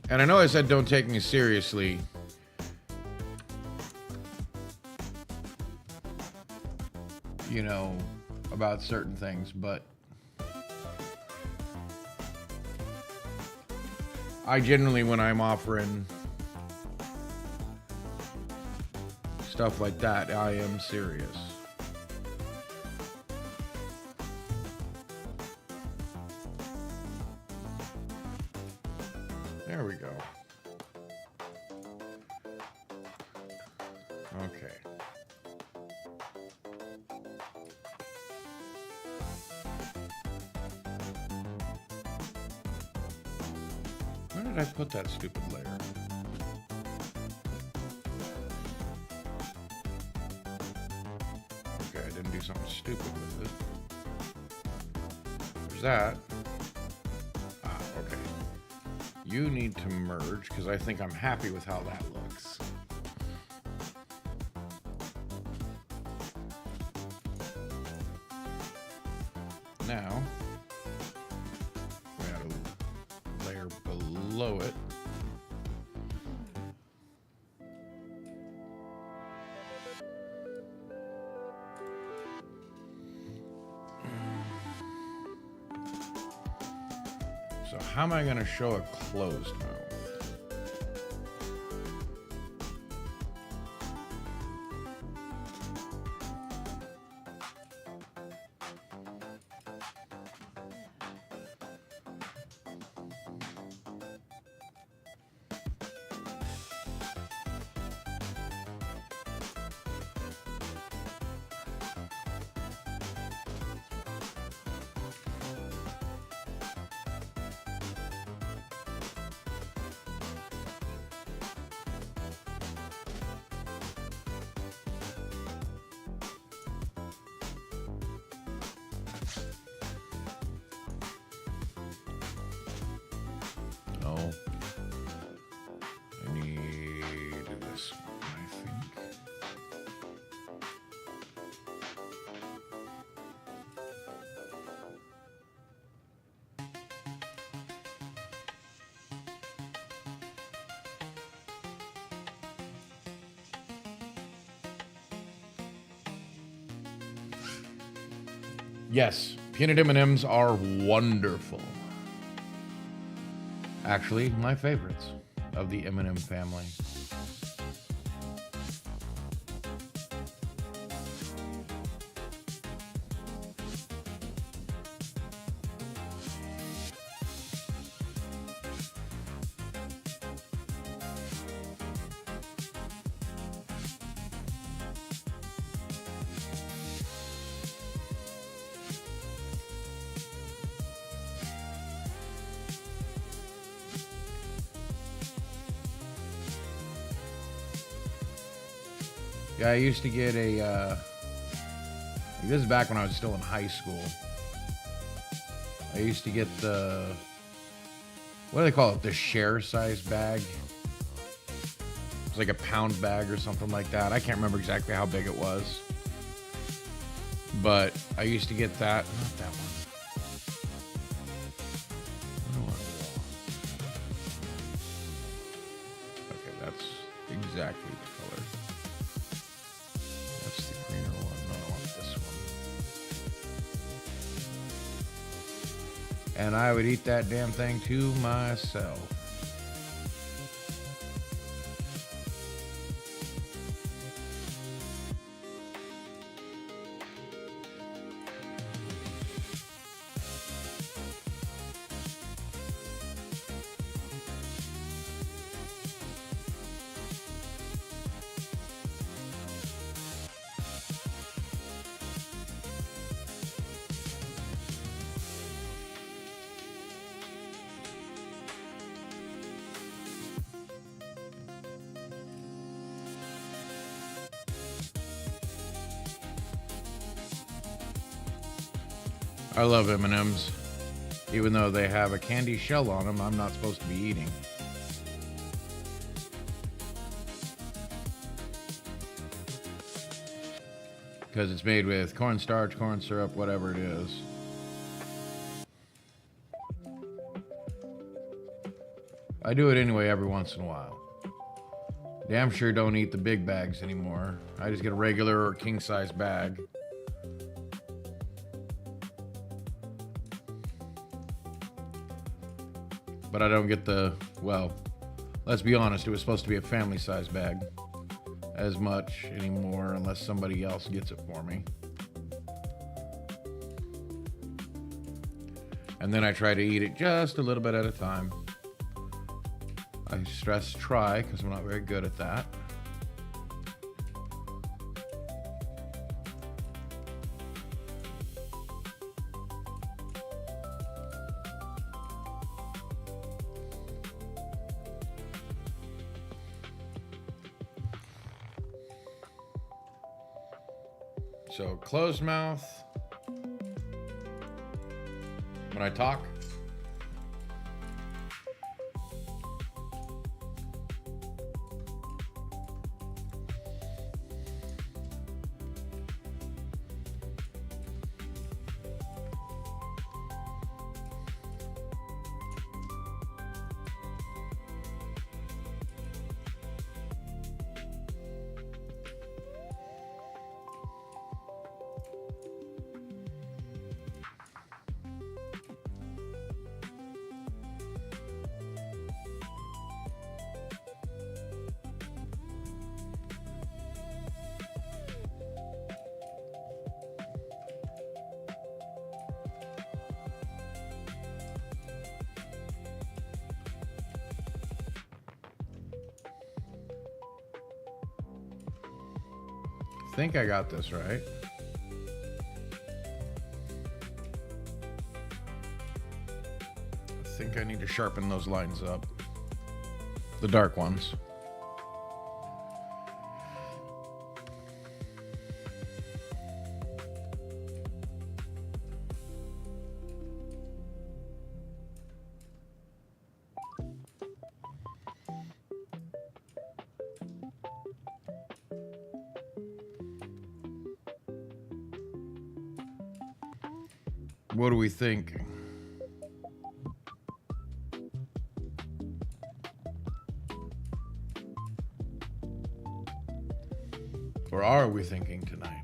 And I know I said don't take me seriously. You know, about certain things, but I generally, when I'm offering Stuff like that, I am serious. There we go. Okay. Where did I put that stupid layer? Okay, I didn't do something stupid with it. There's that. Ah, okay. You need to merge, because I think I'm happy with how that looks. Now, we add a layer below it. So how am I going to show a closed mode? Oh, I need this one, I think. Yes, peanut M&Ms are wonderful. Actually, my favorites of the M&M family. Yeah, I used to get a, this is back when I was still in high school. I used to get the, what do they call it? The share size bag. It's like a pound bag or something like that. I can't remember exactly how big it was. But I used to get that. Not that one. What do I want? Okay, that's exactly the color. That's the greener one. No, I want this one. And I would eat that damn thing to myself. I love M&Ms. Even though they have a candy shell on them, I'm not supposed to be eating. Because it's made with cornstarch, corn syrup, whatever it is. I do it anyway every once in a while. Damn sure don't eat the big bags anymore. I just get a regular or king size bag. But I don't get the, well, let's be honest, it was supposed to be a family size bag. as much anymore unless somebody else gets it for me. And then I try to eat it just a little bit at a time. I stress try because I'm not very good at that. So closed mouth when I talk. I think I got this right. I think I need to sharpen those lines up. The dark ones. What do we think? Or are we thinking tonight?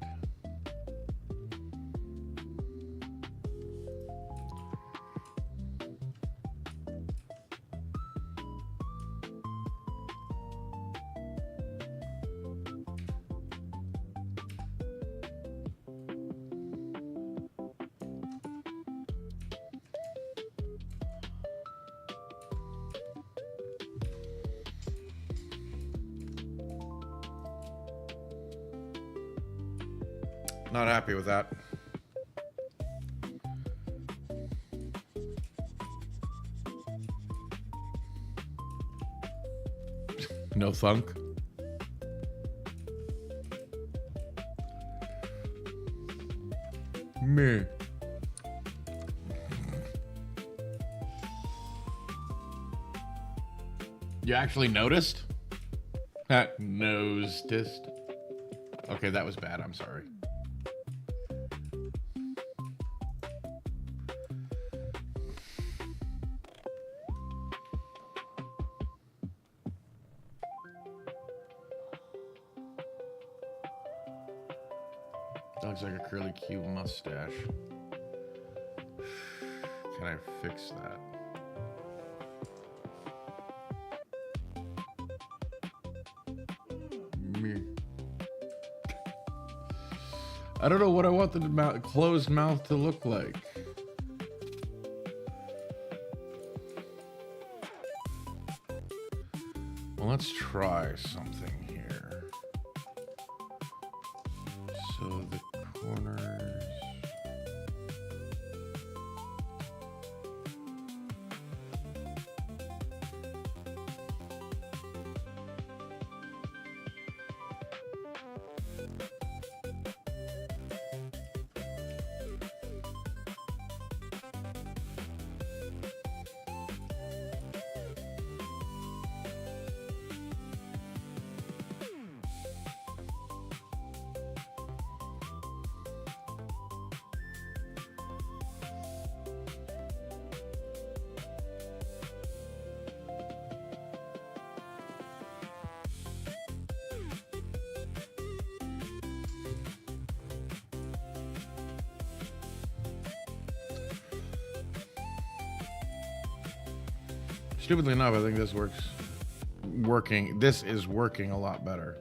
Not happy with that. No thunk. Me. You actually noticed? Noticed. Okay, that was bad. I'm sorry. Looks like a curly cute mustache. Can I fix that? Me. I don't know what I want the closed mouth to look like. Well, let's try something here. So the corners. Stupidly enough, I think this is working a lot better.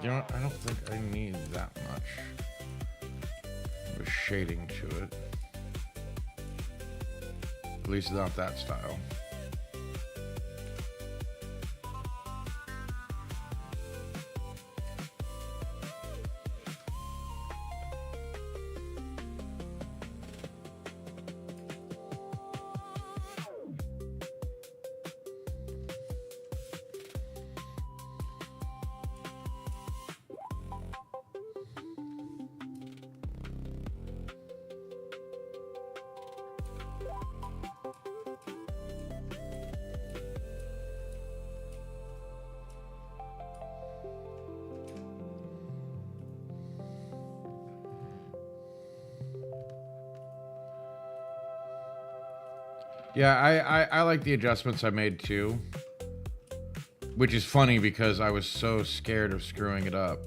You know what? I don't think I need that much of a shading to it. At least not that style. Yeah, I like the adjustments I made too. Which is funny because I was so scared of screwing it up.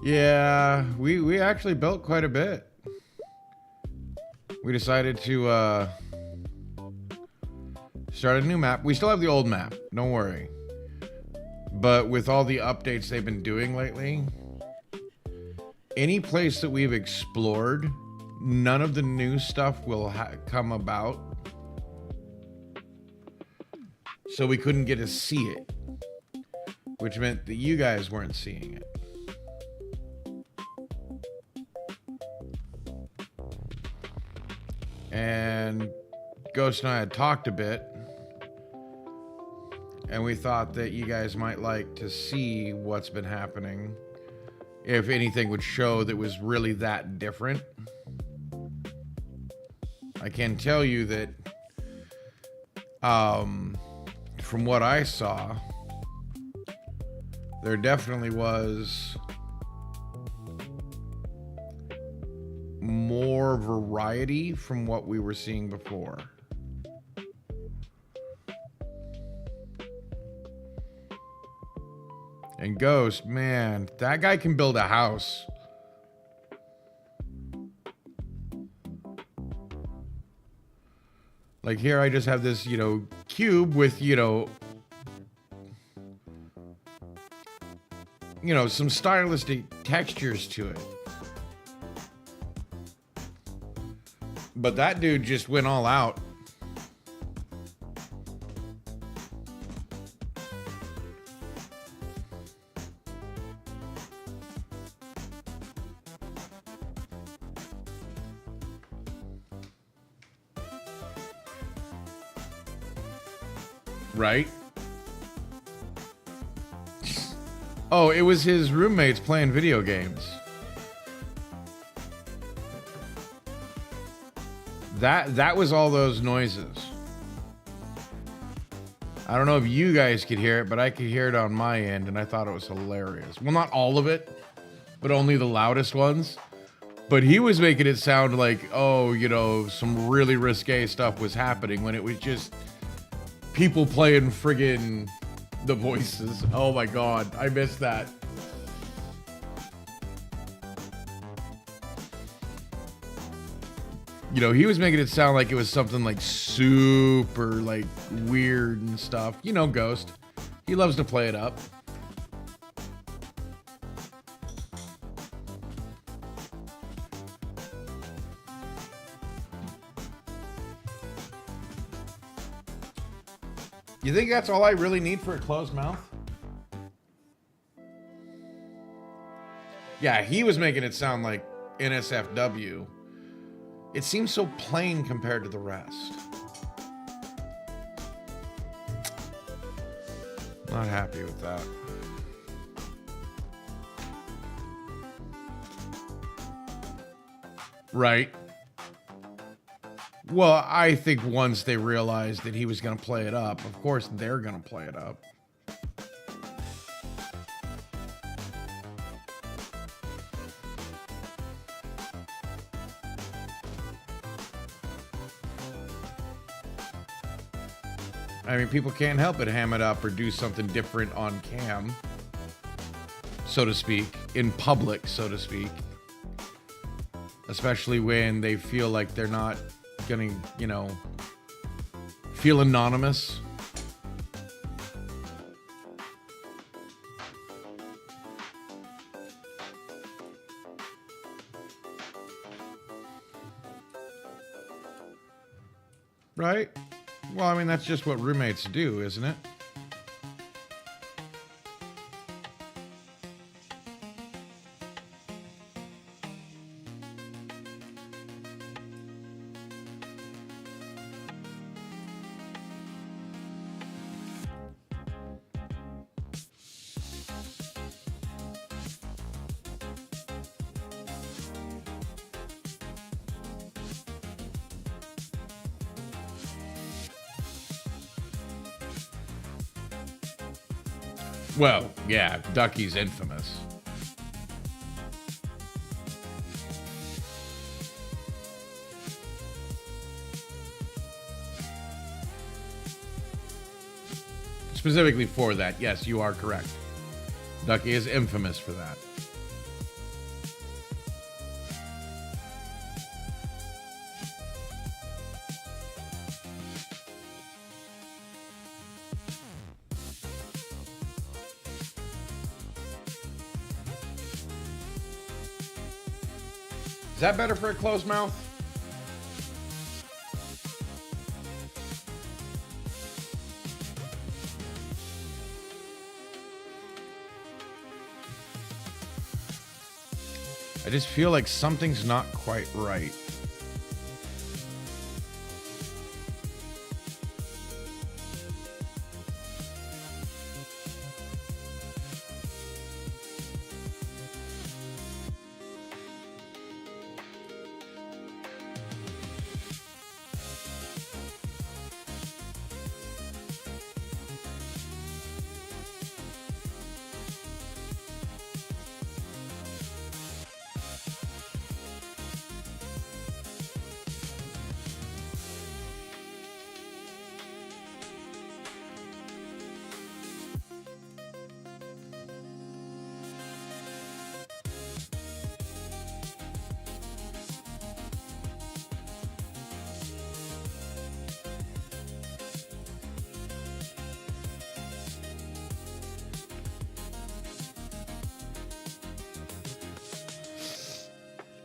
Yeah, we actually built quite a bit. We decided to start a new map. We still have the old map, don't worry. But with all the updates they've been doing lately, any place that we've explored, none of the new stuff will come about. So we couldn't get to see it, which meant that you guys weren't seeing it. And Ghost and I had talked a bit, and we thought that you guys might like to see what's been happening, if anything would show that was really that different. I can tell you that from what I saw, there definitely was more variety from what we were seeing before. And Ghost, man, that guy can build a house. Like here I just have this, cube with, some stylistic textures to it. But that dude just went all out. Right? Oh, it was his roommates playing video games. That was all those noises. I don't know if you guys could hear it, but I could hear it on my end, and I thought it was hilarious. Well, not all of it, but only the loudest ones. But he was making it sound like, some really risque stuff was happening when it was just people playing friggin' The Voices. Oh my God, I missed that. He was making it sound like it was something like super like weird and stuff. Ghost. He loves to play it up. You think that's all I really need for a closed mouth? Yeah, he was making it sound like NSFW. It seems so plain compared to the rest. Not happy with that. Right. Well, I think once they realized that he was going to play it up, of course they're going to play it up. I mean, people can't help but ham it up or do something different on cam, so to speak, in public, so to speak. Especially when they feel like they're not gonna, you know, feel anonymous. Right? Well, I mean, that's just what roommates do, isn't it? Well, yeah, Ducky's infamous. Specifically for that, yes, you are correct. Ducky is infamous for that. Is that better for a closed mouth? I just feel like something's not quite right.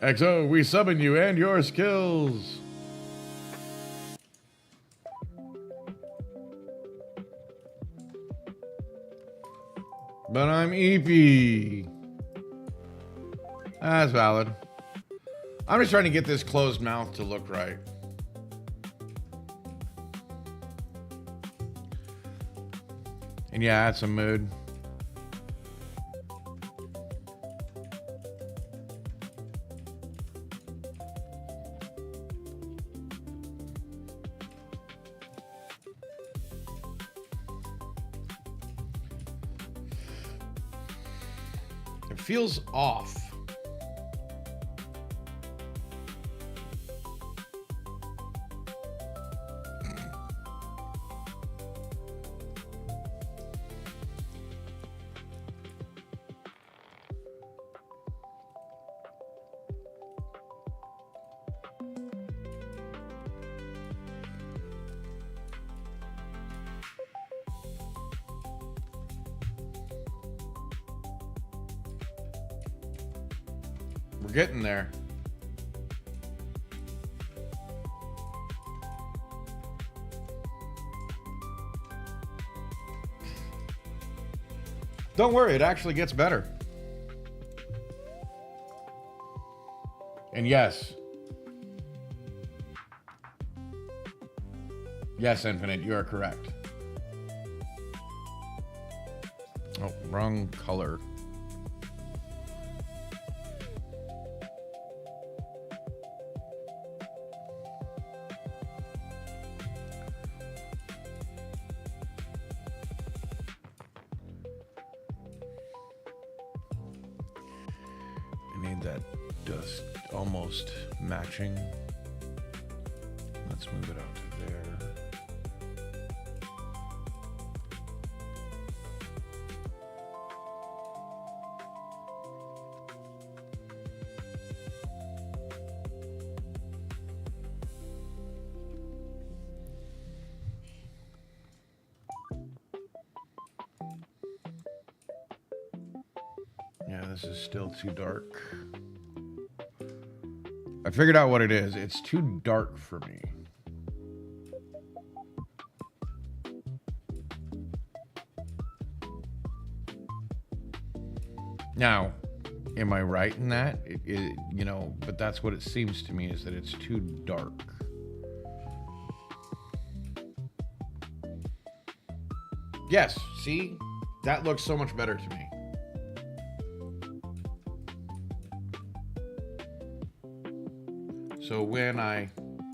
XO, we summon you and your skills. But I'm EP. That's valid. I'm just trying to get this closed mouth to look right. And yeah, that's a mood. It feels off. We're getting there. Don't worry, it actually gets better. And yes. Yes, Infinite, you are correct. Oh, wrong color. I need that dust almost matching. Let's move it out to there. Yeah, this is still too dark. I figured out what it is. It's too dark for me. Now, am I right in that? You know, but that's what it seems to me, is that it's too dark. Yes, see? That looks so much better to me. So when I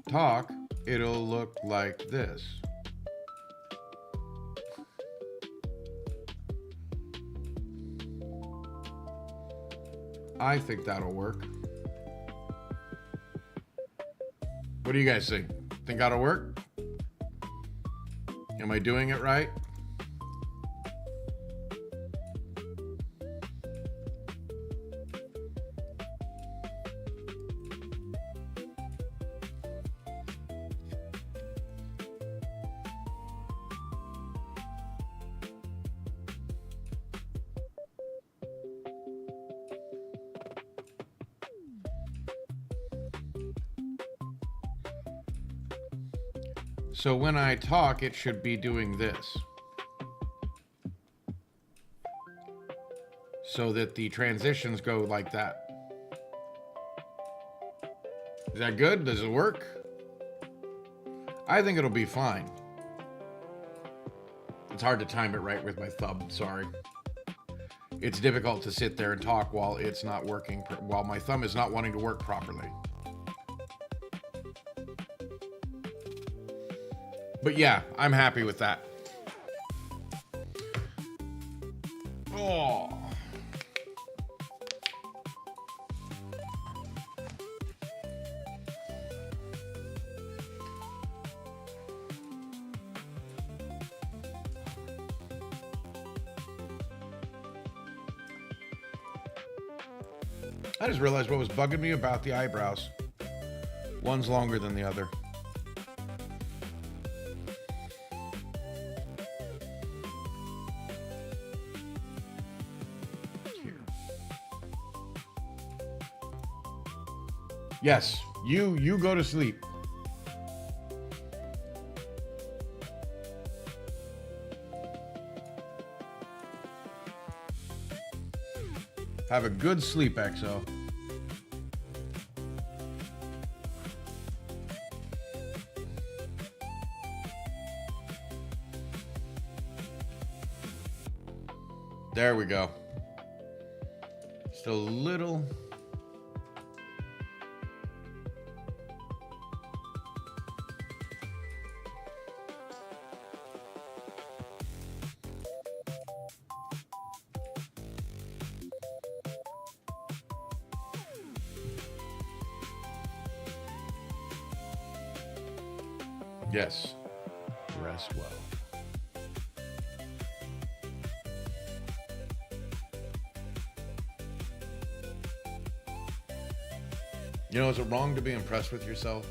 talk, it'll look like this. I think that'll work. What do you guys think? Think that'll work? Am I doing it right? So when I talk, it should be doing this. So that the transitions go like that. Is that good? Does it work? I think it'll be fine. It's hard to time it right with my thumb, sorry. It's difficult to sit there and talk while it's not working, while my thumb is not wanting to work properly. But yeah, I'm happy with that. Oh. I just realized what was bugging me about the eyebrows. One's longer than the other. Yes, you go to sleep. Have a good sleep, EXO. There we go. Just a little. Yes. Rest well. You know, is it wrong to be impressed with yourself?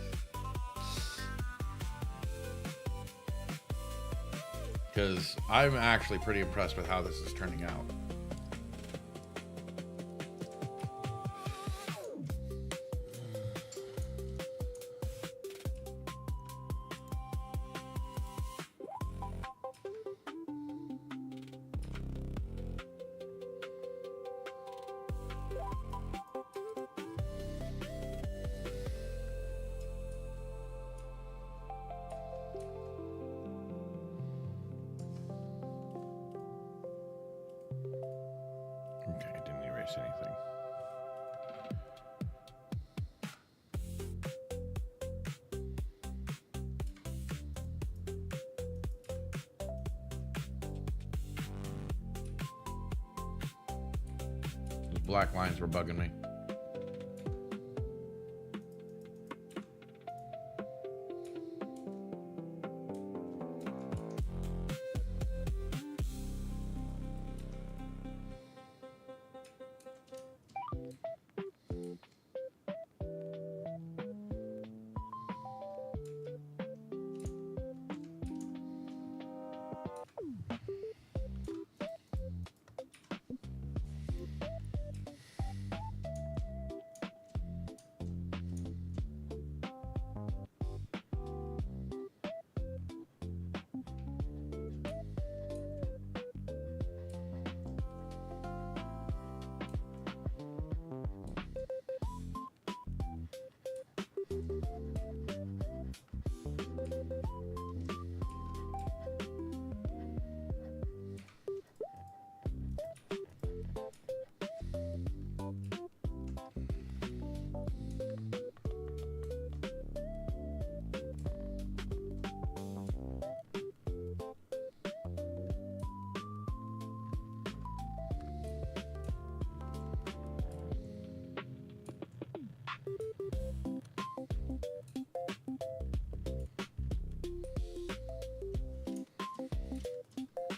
Because I'm actually pretty impressed with how this is turning out. black lines were bugging me.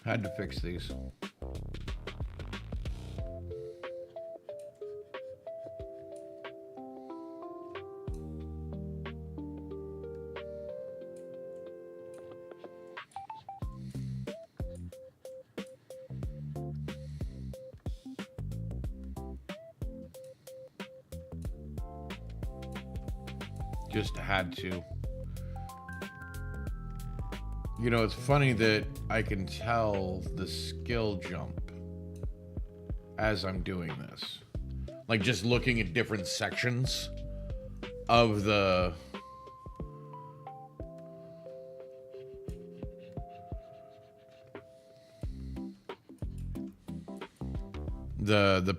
Had to fix these. Just had to. You know, it's funny that I can tell the skill jump as I'm doing this. Like just looking at different sections of the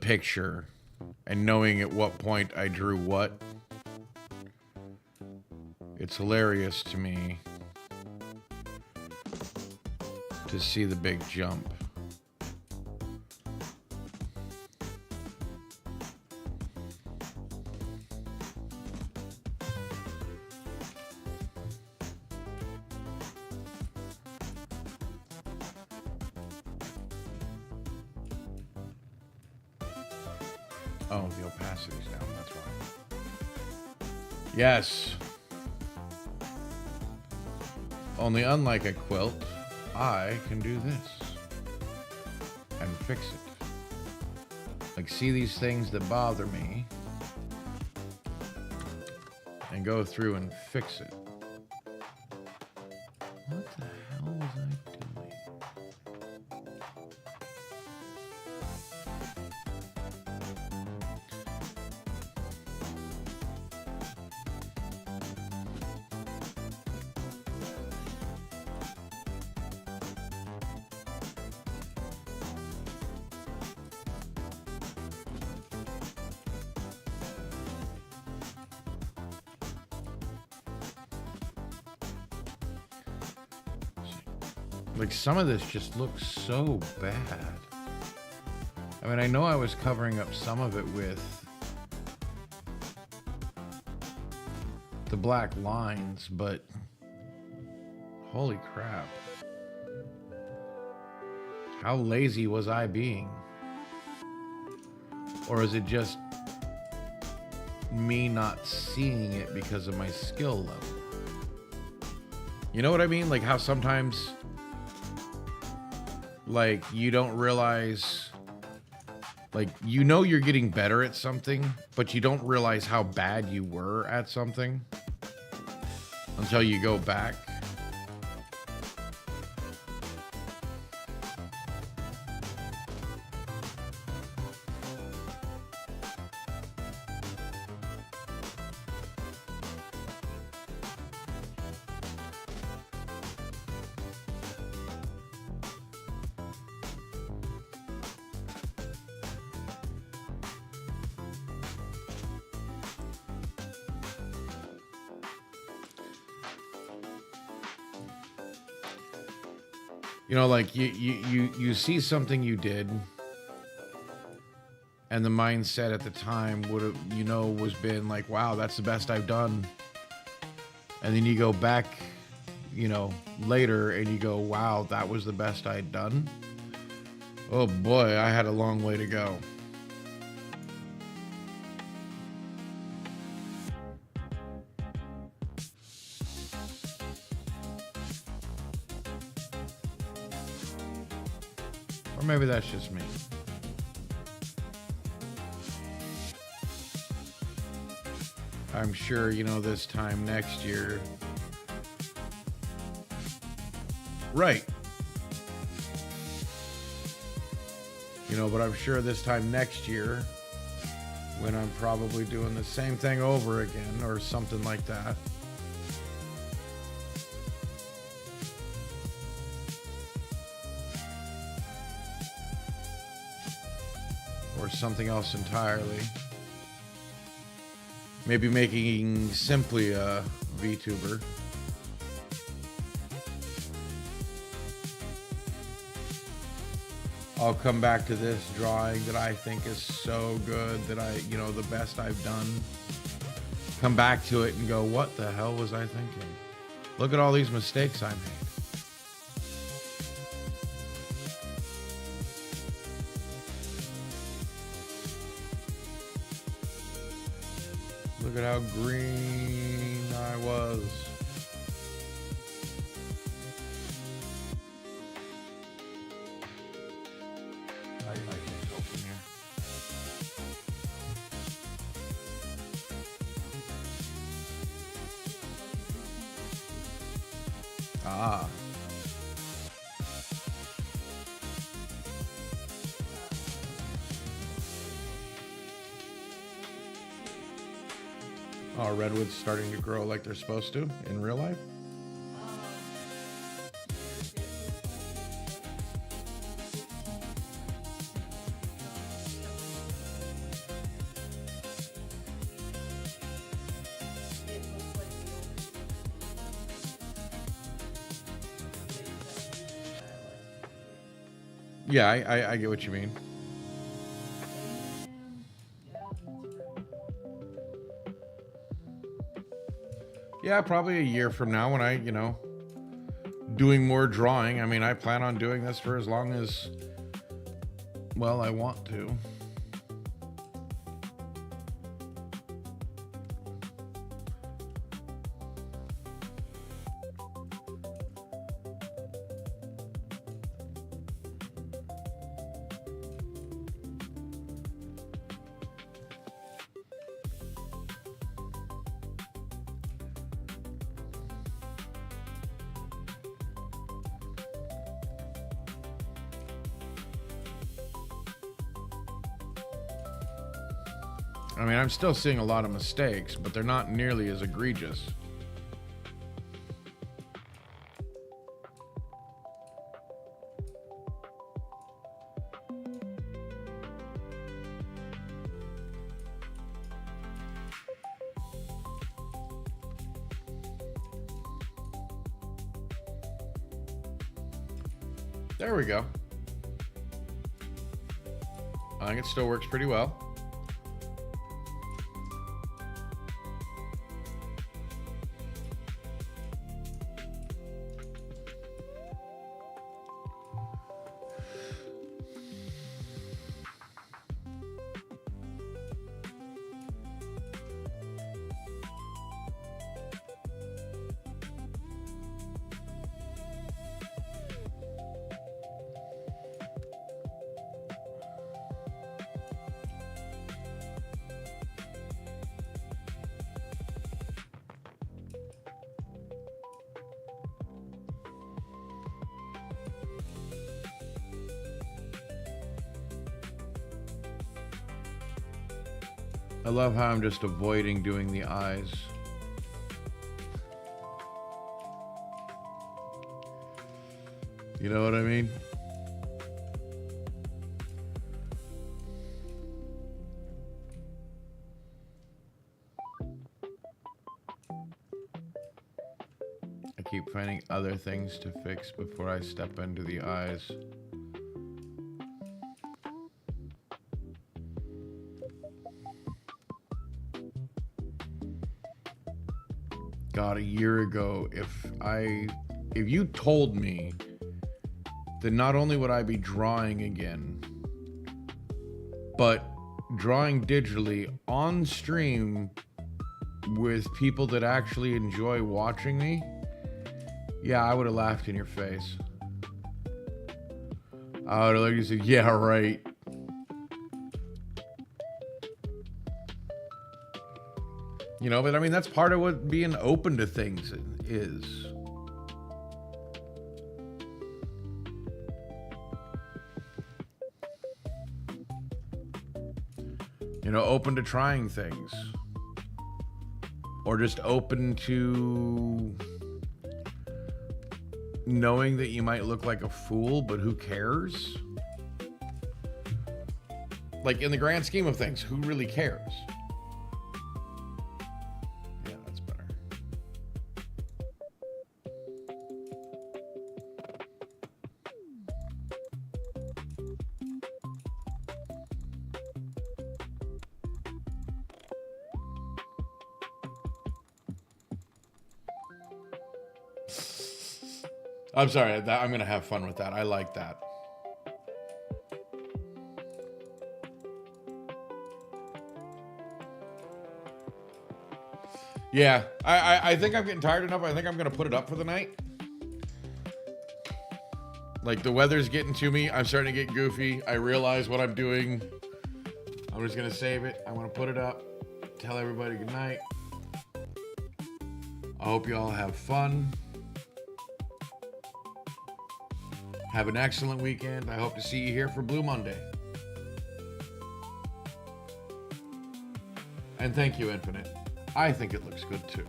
picture and knowing at what point I drew what. It's hilarious to me to see the big jump. Oh, the opacity's down, that's why. Yes. Only unlike a quilt, I can do this and fix it. Like, see these things that bother me and go through and fix it. What the hell was I doing? Like, some of this just looks so bad. I mean, I know I was covering up some of it with the black lines, but holy crap. How lazy was I being? Or is it just me not seeing it because of my skill level? You know what I mean? Like how sometimes, like, you don't realize, like, you know you're getting better at something, but you don't realize how bad you were at something until you go back. You know, like you see something you did And the mindset at the time would have, was been like, wow, that's the best I've done. And then you go back, later and you go, wow, that was the best I'd done. Oh boy, I had a long way to go. Or maybe that's just me. I'm sure, this time next year. Right. But I'm sure this time next year, when I'm probably doing the same thing over again or something like that. Or something else entirely. Maybe making simply a VTuber. I'll come back to this drawing that I think is so good that the best I've done. Come back to it and go, what the hell was I thinking? Look at all these mistakes I made. Look at how green I was. I can't go from here. Ah. Oh, redwoods starting to grow like they're supposed to in real life? Yeah, I get what you mean. Yeah, probably a year from now when I, doing more drawing. I mean, I plan on doing this for as long as, well, I want to. I mean, I'm still seeing a lot of mistakes, but they're not nearly as egregious. There we go. I think it still works pretty well. I love how I'm just avoiding doing the eyes. You know what I mean? I keep finding other things to fix before I step into the eyes. God, a year ago, if you told me that not only would I be drawing again, but drawing digitally on stream with people that actually enjoy watching me, yeah, I would have laughed in your face. I would have looked and said, yeah, right. You know, but I mean, that's part of what being open to things is. You know, open to trying things. Or just open to knowing that you might look like a fool, but who cares? Like, in the grand scheme of things, who really cares? Yeah, that's better. I'm sorry, I'm going to have fun with that. I like that. Yeah, I think I'm getting tired enough. I think I'm going to put it up for the night. Like, the weather's getting to me. I'm starting to get goofy. I realize what I'm doing. I'm just going to save it. I'm going to put it up. Tell everybody good night. I hope you all have fun. Have an excellent weekend. I hope to see you here for Blue Monday. And thank you, Infinite. I think it looks good too.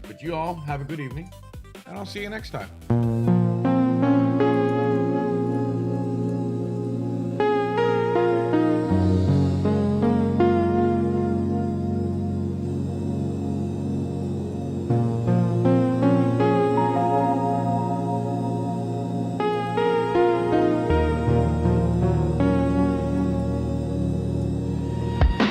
But you all have a good evening, and I'll see you next time.